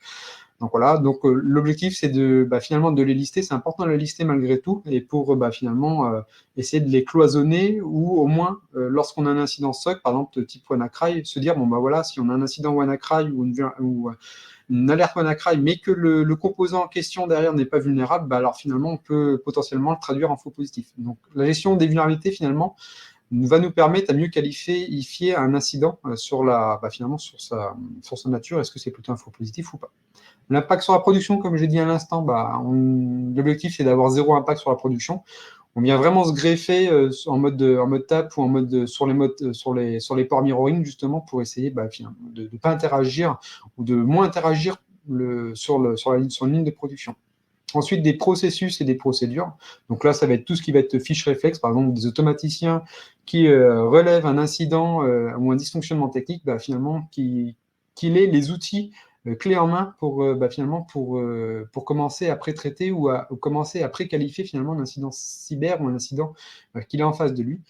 S6: Donc voilà, l'objectif, c'est finalement de les lister. C'est important de les lister malgré tout, et pour finalement essayer de les cloisonner, ou au moins, lorsqu'on a un incident SOC, par exemple type WannaCry, se dire, voilà, si on a un incident WannaCry ou une alerte WannaCry, mais que le composant en question derrière n'est pas vulnérable, alors finalement, on peut potentiellement le traduire en faux positif. Donc la gestion des vulnérabilités, finalement, va nous permettre à mieux qualifier un incident sur sa nature. Est-ce que c'est plutôt un faux positif ou pas? L'impact sur la production, comme j'ai dit à l'instant, l'objectif, c'est d'avoir 0 impact sur la production. On vient vraiment se greffer en mode tap ou sur les ports mirroring, justement, pour essayer de ne pas interagir ou de moins interagir sur une ligne de production. Ensuite, des processus et des procédures. Donc là, ça va être tout ce qui va être fiche réflexe, par exemple des automaticiens qui relèvent un incident ou un dysfonctionnement technique, finalement, qu'il ait les outils clés en main pour commencer à pré-traiter ou commencer à pré-qualifier finalement un incident cyber ou un incident qu'il a en face de lui.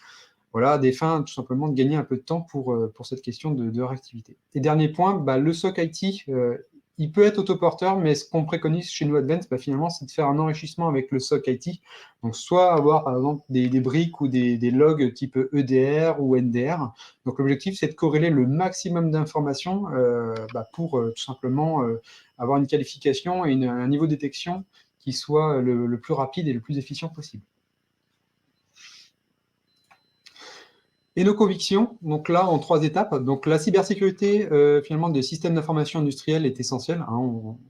S6: Voilà, à des fins tout simplement de gagner un peu de temps pour cette question de réactivité. Et dernier point, le SOC IT, il peut être autoporteur, mais ce qu'on préconise chez nous Advent, finalement, c'est de faire un enrichissement avec le SOC IT. Donc, soit avoir, par exemple, des briques ou des logs type EDR ou NDR. Donc, l'objectif, c'est de corréler le maximum d'informations pour tout simplement avoir une qualification et un niveau de détection qui soit le plus rapide et le plus efficient possible. Et nos convictions, donc là, en 3 étapes. Donc la cybersécurité, finalement, des systèmes d'information industriels est essentielle.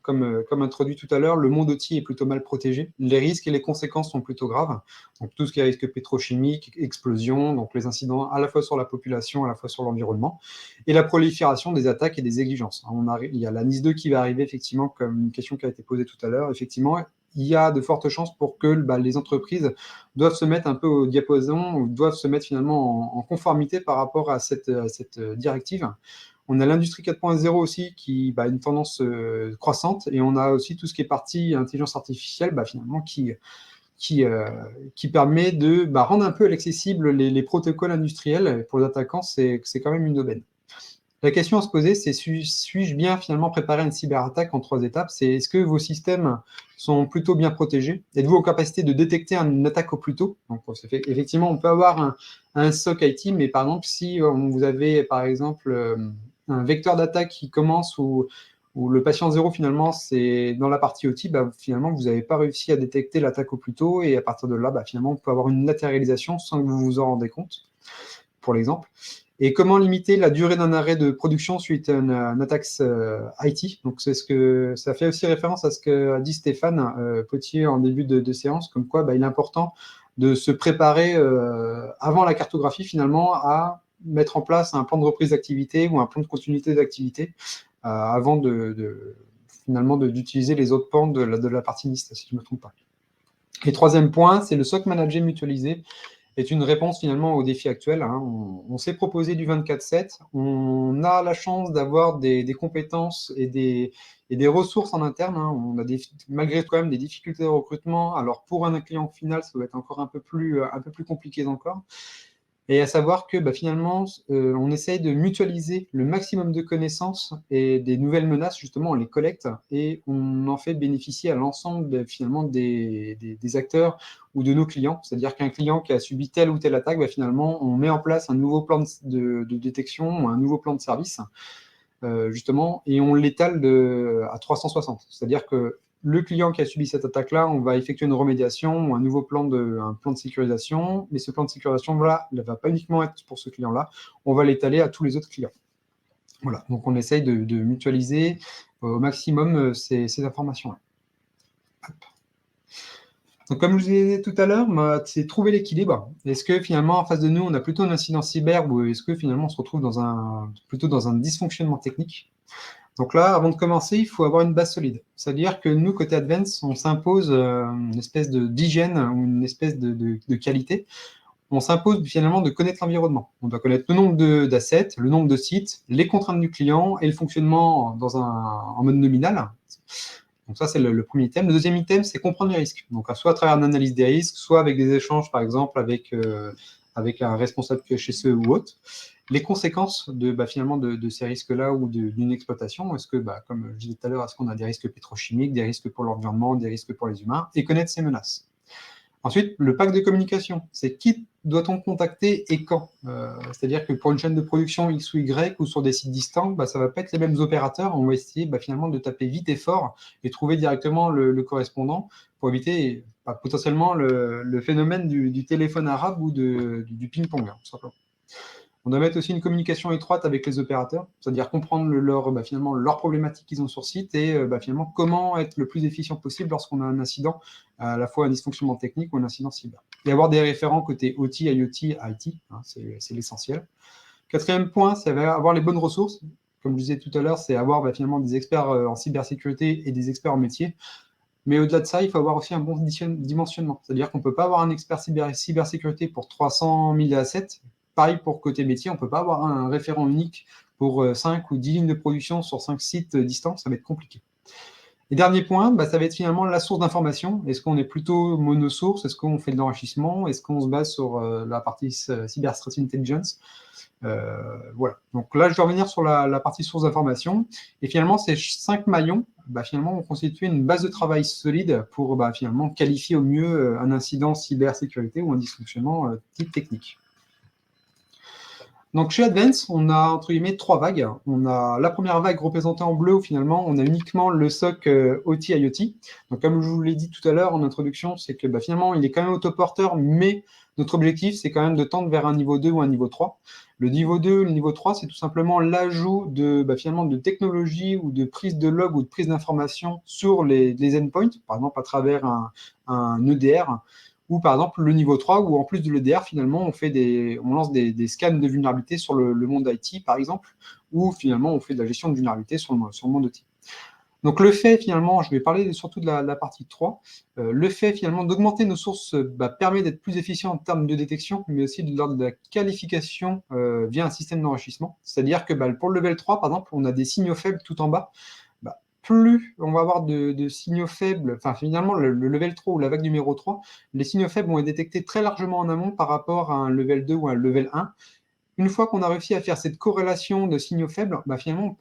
S6: Comme introduit tout à l'heure, le monde OT est plutôt mal protégé. Les risques et les conséquences sont plutôt graves. Donc tout ce qui est risque pétrochimique, explosion, donc les incidents à la fois sur la population, à la fois sur l'environnement, et la prolifération des attaques et des exigences. Il y a la NIS 2 qui va arriver, effectivement, comme une question qui a été posée tout à l'heure. Effectivement, il y a de fortes chances pour que les entreprises doivent se mettre un peu au diapason, ou doivent se mettre finalement en conformité par rapport à cette directive. On a l'industrie 4.0 aussi qui a une tendance croissante, et on a aussi tout ce qui est partie intelligence artificielle, finalement, qui permet de rendre un peu accessible les protocoles industriels. Pour les attaquants, c'est quand même une aubaine. La question à se poser, c'est suis-je bien finalement préparé à une cyberattaque en 3 étapes? C'est est-ce que vos systèmes sont plutôt bien protégés? Êtes-vous en capacité de détecter une attaque au plus tôt? Donc, effectivement, on peut avoir un SOC IT, mais par exemple, si vous avez par exemple un vecteur d'attaque qui commence ou le patient zéro, finalement, c'est dans la partie OT, bah, finalement, vous n'avez pas réussi à détecter l'attaque au plus tôt, et à partir de là, bah, finalement, on peut avoir une latéralisation sans que vous vous en rendez compte, pour l'exemple. Et comment limiter la durée d'un arrêt de production suite à une attaque IT? Donc, ça fait aussi référence à ce qu'a dit Stéphane Potier en début de séance, comme quoi bah, il est important de se préparer avant la cartographie, finalement, à mettre en place un plan de reprise d'activité ou un plan de continuité d'activité avant finalement d'utiliser les autres pans de la partie NIST, si je ne me trompe pas. Et troisième point, c'est le SOC managé mutualisé, est une réponse finalement aux défis actuels. Hein. On s'est proposé du 24/7, on a la chance d'avoir des compétences et des ressources en interne. Hein. On a malgré quand même des difficultés de recrutement. Alors pour un client final, ça va être encore un peu plus compliqué encore. Et à savoir que bah, finalement, on essaye de mutualiser le maximum de connaissances et des nouvelles menaces, justement, on les collecte et on en fait bénéficier à l'ensemble finalement des acteurs ou de nos clients. C'est-à-dire qu'un client qui a subi telle ou telle attaque, bah, finalement, on met en place un nouveau plan de détection ou un nouveau plan de service, justement, et on l'étale à 360. C'est-à-dire que le client qui a subi cette attaque-là, on va effectuer une remédiation ou un nouveau plan de sécurisation, mais ce plan de sécurisation, voilà, ne va pas uniquement être pour ce client-là, on va l'étaler à tous les autres clients. Voilà, donc on essaye de mutualiser au maximum ces informations-là. Donc, comme je vous disais tout à l'heure, c'est trouver l'équilibre. Est-ce que finalement, en face de nous, on a plutôt un incident cyber ou est-ce que finalement, on se retrouve plutôt dans un dysfonctionnement technique? Donc là, avant de commencer, il faut avoir une base solide. C'est-à-dire que nous, côté Advance, on s'impose une espèce d'hygiène ou une espèce de qualité. On s'impose finalement de connaître l'environnement. On doit connaître le nombre d'assets, le nombre de sites, les contraintes du client et le fonctionnement en mode nominal. Donc ça, c'est le premier item. Le deuxième item, c'est comprendre les risques. Donc soit à travers une analyse des risques, soit avec des échanges, par exemple, avec un responsable QHSE ou autre. Les conséquences finalement de ces risques-là ou d'une exploitation, est-ce que, comme je disais tout à l'heure, est-ce qu'on a des risques pétrochimiques, des risques pour l'environnement, des risques pour les humains, et connaître ces menaces. Ensuite, le pack de communication, c'est qui doit-on contacter et quand? C'est-à-dire que pour une chaîne de production X ou Y ou sur des sites distants, ça ne va pas être les mêmes opérateurs. On va essayer finalement de taper vite et fort et trouver directement le correspondant pour éviter potentiellement le phénomène du téléphone arabe ou du ping-pong, tout simplement. On doit mettre aussi une communication étroite avec les opérateurs, c'est-à-dire comprendre finalement leurs problématiques qu'ils ont sur site et finalement comment être le plus efficient possible lorsqu'on a un incident, à la fois un dysfonctionnement technique ou un incident cyber. Et avoir des référents côté OT, IoT, IT, hein, c'est l'essentiel. Quatrième point, c'est avoir les bonnes ressources. Comme je disais tout à l'heure, c'est avoir finalement des experts en cybersécurité et des experts en métier. Mais au-delà de ça, il faut avoir aussi un bon dimensionnement. C'est-à-dire qu'on ne peut pas avoir un expert cybersécurité pour 300 000 assets. Pareil pour côté métier, on ne peut pas avoir un référent unique pour 5 ou 10 lignes de production sur 5 sites distants, ça va être compliqué. Et dernier point, ça va être finalement la source d'information. Est-ce qu'on est plutôt monosource? Est-ce qu'on fait de l'enrichissement? Est-ce qu'on se base sur la partie Cyber Threat Intelligence? Voilà. Donc là, je vais revenir sur la partie source d'information. Et finalement, ces 5 maillons, finalement, ont constitué une base de travail solide pour finalement qualifier au mieux un incident cybersécurité ou un dysfonctionnement type technique. Donc chez Advance, on a entre guillemets 3 vagues. On a la première vague représentée en bleu où finalement on a uniquement le SOC OT IoT. Donc comme je vous l'ai dit tout à l'heure en introduction, c'est que finalement il est quand même autoporteur, mais notre objectif c'est quand même de tendre vers un niveau 2 ou un niveau 3. Le niveau 2, le niveau 3, c'est tout simplement l'ajout finalement de technologie ou de prise de log ou de prise d'informations sur les endpoints, par exemple à travers un EDR. Ou par exemple le niveau 3, où en plus de l'EDR, finalement, on lance des scans de vulnérabilité sur le monde IT, par exemple, ou finalement on fait de la gestion de vulnérabilité sur le monde IT. Donc le fait finalement, je vais parler surtout de la partie 3, le fait finalement d'augmenter nos sources permet d'être plus efficient en termes de détection, mais aussi de l'ordre de la qualification via un système d'enrichissement. C'est-à-dire que pour le level 3, par exemple, on a des signaux faibles tout en bas. Plus on va avoir de signaux faibles, finalement, le level 3 ou la vague numéro 3, les signaux faibles vont être détectés très largement en amont par rapport à un level 2 ou un level 1. une fois qu'on a réussi à faire cette corrélation de signaux faibles, bah, finalement, on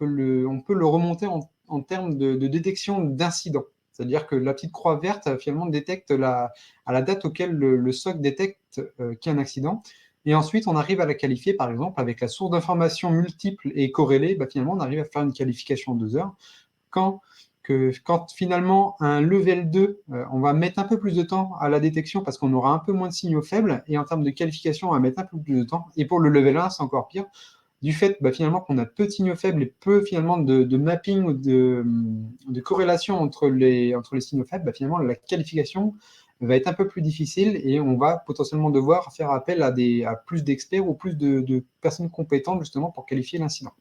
S6: peut le remonter en termes de détection d'incidents. C'est-à-dire que la petite croix verte, finalement, détecte à la date auquel le SOC détecte qu'il y a un accident. Et ensuite, on arrive à la qualifier, par exemple, avec la source d'informations multiples et corrélées, bah, finalement, on arrive à faire une qualification en 2 heures. Quand finalement un level 2, on va mettre un peu plus de temps à la détection parce qu'on aura un peu moins de signaux faibles, et en termes de qualification, on va mettre un peu plus de temps. Et pour le level 1, c'est encore pire. Du fait finalement qu'on a peu de signaux faibles et peu finalement de mapping ou de corrélation entre les signaux faibles, finalement la qualification va être un peu plus difficile et on va potentiellement devoir faire appel à plus d'experts ou plus de personnes compétentes justement pour qualifier l'incident.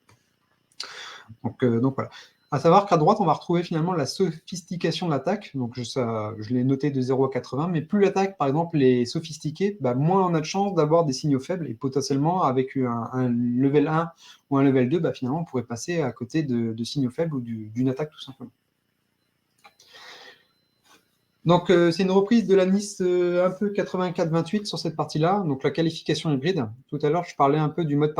S6: Donc voilà. À savoir qu'à droite, on va retrouver finalement la sophistication de l'attaque. Donc je l'ai noté de 0 à 80, mais plus l'attaque, par exemple, est sophistiquée, moins on a de chances d'avoir des signaux faibles. Et potentiellement, avec un level 1 ou un level 2, finalement, on pourrait passer à côté de signaux faibles ou d'une attaque tout simplement. Donc, c'est une reprise de la NIST un peu 84-28 sur cette partie-là, donc la qualification hybride. Tout à l'heure, je parlais un peu du mode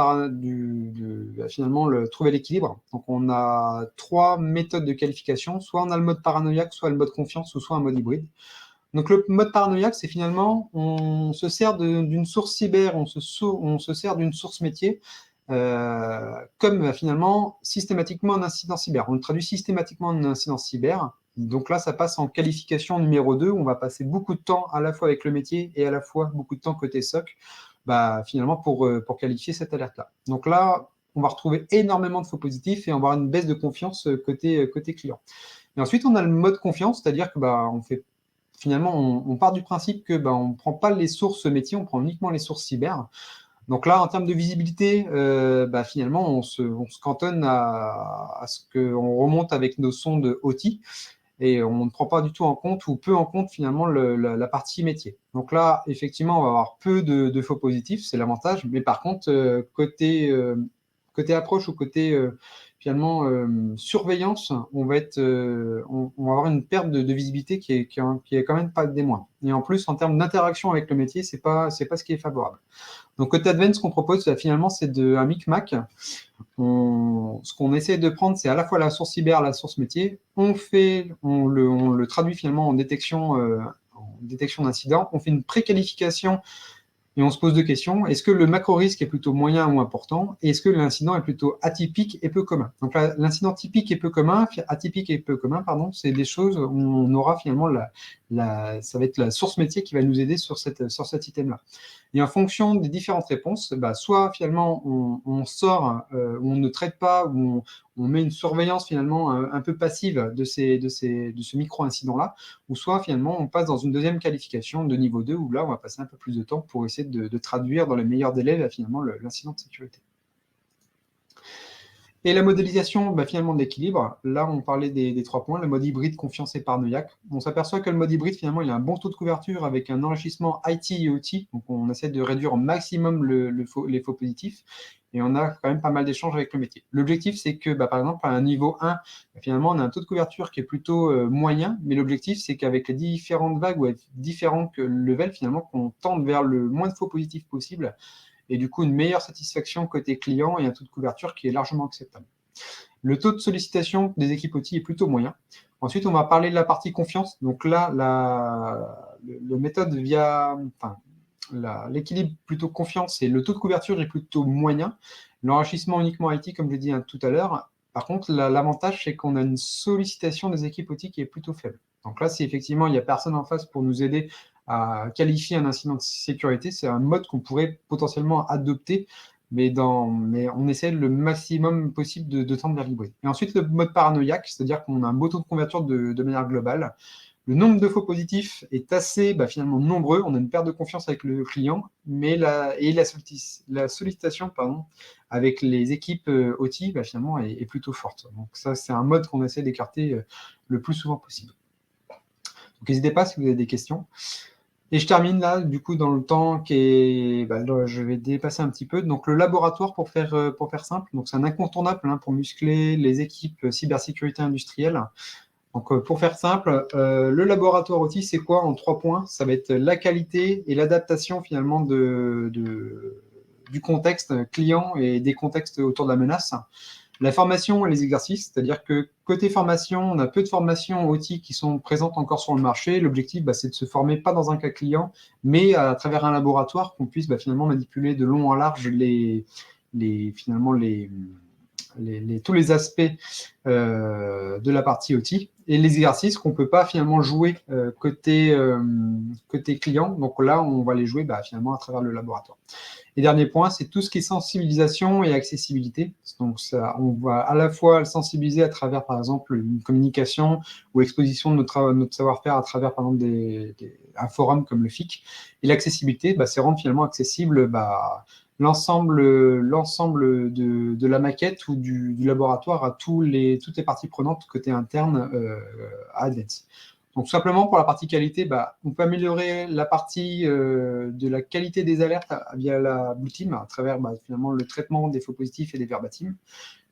S6: finalement, trouver l'équilibre. Donc, on a 3 méthodes de qualification. Soit on a le mode paranoïaque, soit le mode confiance, ou soit un mode hybride. Donc, le mode paranoïaque, c'est finalement, on se sert d'une source cyber, on se sert d'une source métier, comme finalement systématiquement un incident cyber. On le traduit systématiquement en incident cyber. Donc là, ça passe en qualification numéro 2. On va passer beaucoup de temps à la fois avec le métier et à la fois beaucoup de temps côté SOC, finalement pour qualifier cette alerte-là. Donc là, on va retrouver énormément de faux positifs et on va avoir une baisse de confiance côté client. Et ensuite, on a le mode confiance, c'est-à-dire que on part du principe que on ne prend pas les sources métiers, on prend uniquement les sources cyber. Donc là, en termes de visibilité, finalement, on se cantonne à ce qu'on remonte avec nos sondes OT et on ne prend pas du tout en compte ou peu en compte finalement la partie métier. Donc là, effectivement, on va avoir peu de faux positifs, c'est l'avantage, mais par contre, côté approche ou côté finalement surveillance, on va avoir une perte de visibilité qui est quand même pas des moindres. Et en plus, en termes d'interaction avec le métier, c'est pas ce qui est favorable. Donc, côté Advent, ce qu'on propose, finalement, c'est un micmac. Ce qu'on essaie de prendre, c'est à la fois la source cyber, la source métier. On le traduit finalement en détection d'incident. On fait une préqualification et on se pose 2 questions. Est-ce que le macro-risque est plutôt moyen ou important? Et est-ce que l'incident est plutôt atypique et peu commun? Donc là, l'incident atypique et peu commun, c'est des choses où on aura finalement ça va être la source métier qui va nous aider sur cet item-là. Et en fonction des différentes réponses, soit finalement on sort, on ne traite pas, ou on met une surveillance finalement un peu passive de ce micro-incident-là, ou soit finalement on passe dans une deuxième qualification de niveau 2, où là on va passer un peu plus de temps pour essayer de traduire dans les meilleurs délais finalement l'incident de sécurité. Et la modélisation finalement de l'équilibre, là on parlait des 3 points, le mode hybride, confiance et paranoïaque. On s'aperçoit que le mode hybride finalement il a un bon taux de couverture avec un enrichissement IT et OT, donc on essaie de réduire au maximum les faux positifs, et on a quand même pas mal d'échanges avec le métier. L'objectif c'est que par exemple à un niveau 1, finalement on a un taux de couverture qui est plutôt moyen, mais l'objectif c'est qu'avec les différentes vagues ou avec différents levels finalement qu'on tende vers le moins de faux positifs possible, et du coup une meilleure satisfaction côté client et un taux de couverture qui est largement acceptable. Le taux de sollicitation des équipes OT est plutôt moyen. Ensuite, on va parler de la partie confiance. Donc là, le méthode l'équilibre plutôt confiance et le taux de couverture est plutôt moyen. L'enrichissement uniquement IT, comme je l'ai dit tout à l'heure. Par contre, l'avantage, c'est qu'on a une sollicitation des équipes OT qui est plutôt faible. Donc là, si effectivement, il n'y a personne en face pour nous aider à qualifier un incident de sécurité, c'est un mode qu'on pourrait potentiellement adopter, mais on essaie le maximum possible de tendre vers l'hybride. Et ensuite, le mode paranoïaque, c'est-à-dire qu'on a un beau taux de couverture de manière globale. Le nombre de faux positifs est assez finalement nombreux. On a une perte de confiance avec le client, mais la sollicitation avec les équipes OT finalement est plutôt forte. Donc ça, c'est un mode qu'on essaie d'écarter le plus souvent possible. Donc n'hésitez pas si vous avez des questions. Et je termine là, du coup, dans le temps qui est... je vais dépasser un petit peu. Donc, le laboratoire, pour faire simple, donc c'est un incontournable pour muscler les équipes cybersécurité industrielle. Donc, pour faire simple, le laboratoire OT, c'est quoi en 3 points? Ça va être la qualité et l'adaptation, finalement, de du contexte client et des contextes autour de la menace. La formation et les exercices, c'est-à-dire que côté formation, on a peu de formations outils qui sont présentes encore sur le marché. L'objectif, c'est de se former pas dans un cas client, mais à travers un laboratoire qu'on puisse finalement manipuler de long en large tous les aspects de la partie outil et les exercices qu'on ne peut pas finalement jouer côté client. Donc là, on va les jouer finalement à travers le laboratoire. Et dernier point, c'est tout ce qui est sensibilisation et accessibilité. Donc ça, on va à la fois le sensibiliser à travers, par exemple, une communication ou exposition de notre savoir-faire à travers, par exemple, un forum comme le FIC. Et l'accessibilité, c'est rendre finalement accessible l'ensemble de la maquette ou du laboratoire à toutes les parties prenantes côté interne à Advance. Donc, tout simplement, pour la partie qualité, on peut améliorer la partie de la qualité des alertes via la Blue Team, à travers finalement le traitement des faux positifs et des verbatims.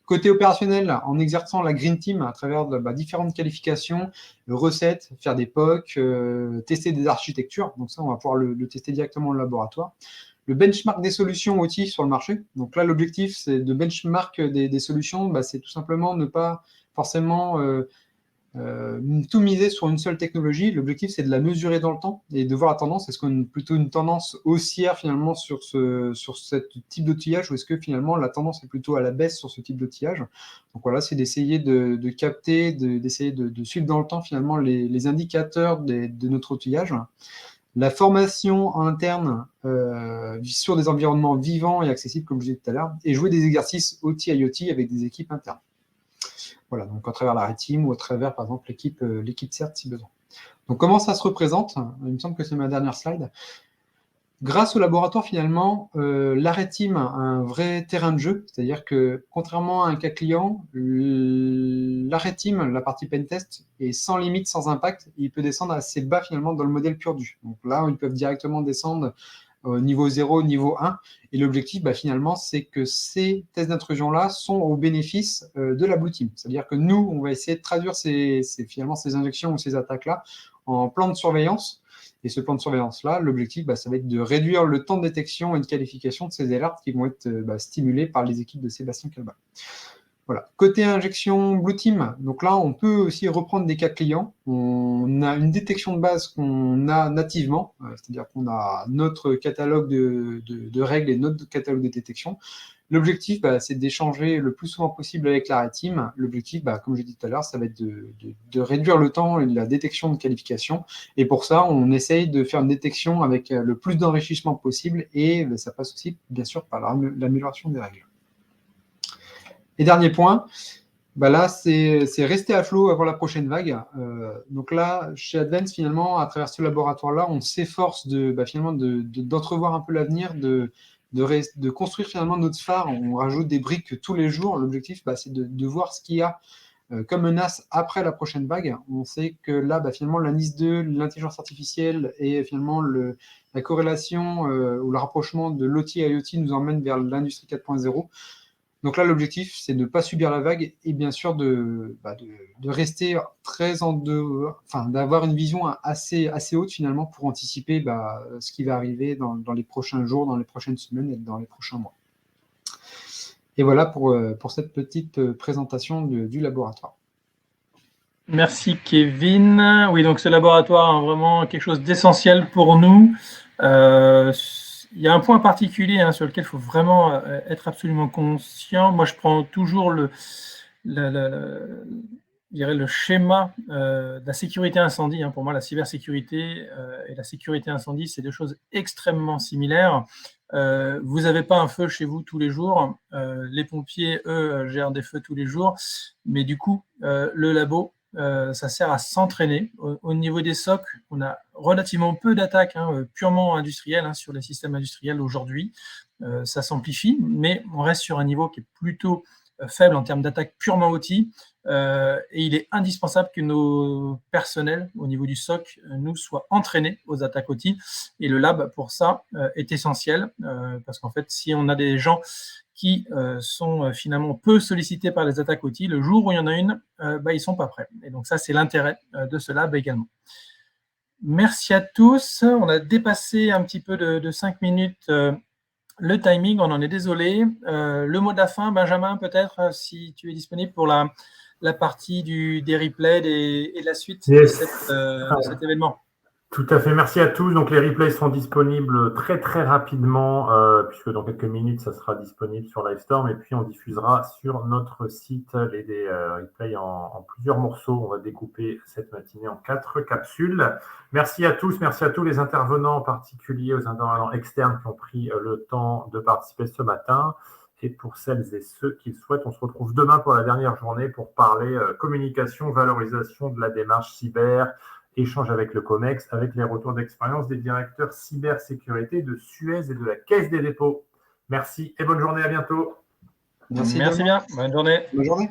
S6: Côté opérationnel, en exerçant la Green Team à travers différentes qualifications, recettes, faire des POC, tester des architectures. Donc ça, on va pouvoir le tester directement au laboratoire. Le benchmark des solutions outils sur le marché. Donc là, l'objectif, c'est de benchmark des solutions. C'est tout simplement ne pas forcément tout miser sur une seule technologie. L'objectif, c'est de la mesurer dans le temps et de voir la tendance. Est-ce qu'on a plutôt une tendance haussière finalement sur ce type d'outillage ou est-ce que finalement la tendance est plutôt à la baisse sur ce type d'outillage? Donc voilà, c'est d'essayer de capter, d'essayer de suivre dans le temps finalement les indicateurs de notre outillage. La formation interne sur des environnements vivants et accessibles, comme je disais tout à l'heure, et jouer des exercices OT-IoT avec des équipes internes. Voilà, donc à travers la Red Team ou à travers, par exemple, l'équipe CERT si besoin. Donc, comment ça se représente? Il me semble que c'est ma dernière slide. Grâce au laboratoire, finalement, la Red Team a un vrai terrain de jeu, c'est-à-dire que, contrairement à un cas client, la Red Team, la partie pentest, est sans limite, sans impact, et il peut descendre assez bas, finalement, dans le modèle pur du. Donc là, ils peuvent directement descendre au niveau 0, niveau 1. Et l'objectif, finalement, c'est que ces tests d'intrusion-là sont au bénéfice de la Blue Team. C'est-à-dire que nous, on va essayer de traduire finalement ces injections ou ces attaques-là en plan de surveillance. Et ce plan de surveillance-là, l'objectif, ça va être de réduire le temps de détection et de qualification de ces alertes qui vont être stimulées par les équipes de Sébastien Calva. Voilà. Côté injection Blue Team, donc là, on peut aussi reprendre des cas clients. On a une détection de base qu'on a nativement, c'est-à-dire qu'on a notre catalogue de règles et notre catalogue de détection. L'objectif, c'est d'échanger le plus souvent possible avec la Red Team. L'objectif, comme je l'ai dit tout à l'heure, ça va être de réduire le temps et la détection de qualification. Et pour ça, on essaye de faire une détection avec le plus d'enrichissement possible et ça passe aussi, bien sûr, par l'amélioration des règles. Et dernier point, là, c'est rester à flot avant la prochaine vague. Donc là, chez Advance, finalement, à travers ce laboratoire-là, on s'efforce finalement d'entrevoir un peu l'avenir, de construire finalement notre phare. On rajoute des briques tous les jours. L'objectif, c'est de voir ce qu'il y a comme menace après la prochaine vague. On sait que là, finalement, la NIS2, l'intelligence artificielle et finalement la corrélation ou le rapprochement de l'OT-IoT nous emmène vers l'industrie 4.0. Donc là, l'objectif, c'est de ne pas subir la vague et bien sûr de rester d'avoir une vision assez haute finalement pour anticiper ce qui va arriver dans les prochains jours, dans les prochaines semaines et dans les prochains mois. Et voilà pour cette petite présentation du laboratoire.
S1: Merci Kevin. Oui, donc ce laboratoire est vraiment quelque chose d'essentiel pour nous. Il y a un point particulier sur lequel il faut vraiment être absolument conscient. Moi, je prends toujours le schéma de la sécurité incendie. Pour moi, la cybersécurité et la sécurité incendie, c'est deux choses extrêmement similaires. Vous n'avez pas un feu chez vous tous les jours. Les pompiers, eux, gèrent des feux tous les jours. Mais du coup, le labo, ça sert à s'entraîner. Au niveau des SOC, on a relativement peu d'attaques purement industrielles sur les systèmes industriels aujourd'hui. Ça s'amplifie, mais on reste sur un niveau qui est plutôt faible en termes d'attaques purement outils. Et il est indispensable que nos personnels, au niveau du SOC, nous soient entraînés aux attaques outils. Et le lab, pour ça, est essentiel. Parce qu'en fait, si on a des gens qui sont finalement peu sollicités par les attaques outils, le jour où il y en a une, ils ne sont pas prêts. Et donc ça, c'est l'intérêt de ce lab également. Merci à tous. On a dépassé un petit peu de 5 minutes le timing, on en est désolé. Le mot de la fin, Benjamin, peut-être, si tu es disponible pour la partie des replays et de la suite
S2: Yes.
S1: de cet événement.
S2: Tout à fait, merci à tous. Donc les replays seront disponibles très très rapidement, puisque dans quelques minutes, ça sera disponible sur Livestorm, et puis on diffusera sur notre site des replays en plusieurs morceaux. On va découper cette matinée en 4 capsules. Merci à tous les intervenants, en particulier aux intervenants externes qui ont pris le temps de participer ce matin. Et pour celles et ceux qui le souhaitent, on se retrouve demain pour la dernière journée pour parler communication, valorisation de la démarche cyber, échange avec le COMEX, avec les retours d'expérience des directeurs cybersécurité de Suez et de la Caisse des dépôts. Merci et bonne journée, à bientôt.
S1: Merci bien, bonne journée.
S6: Bonne journée.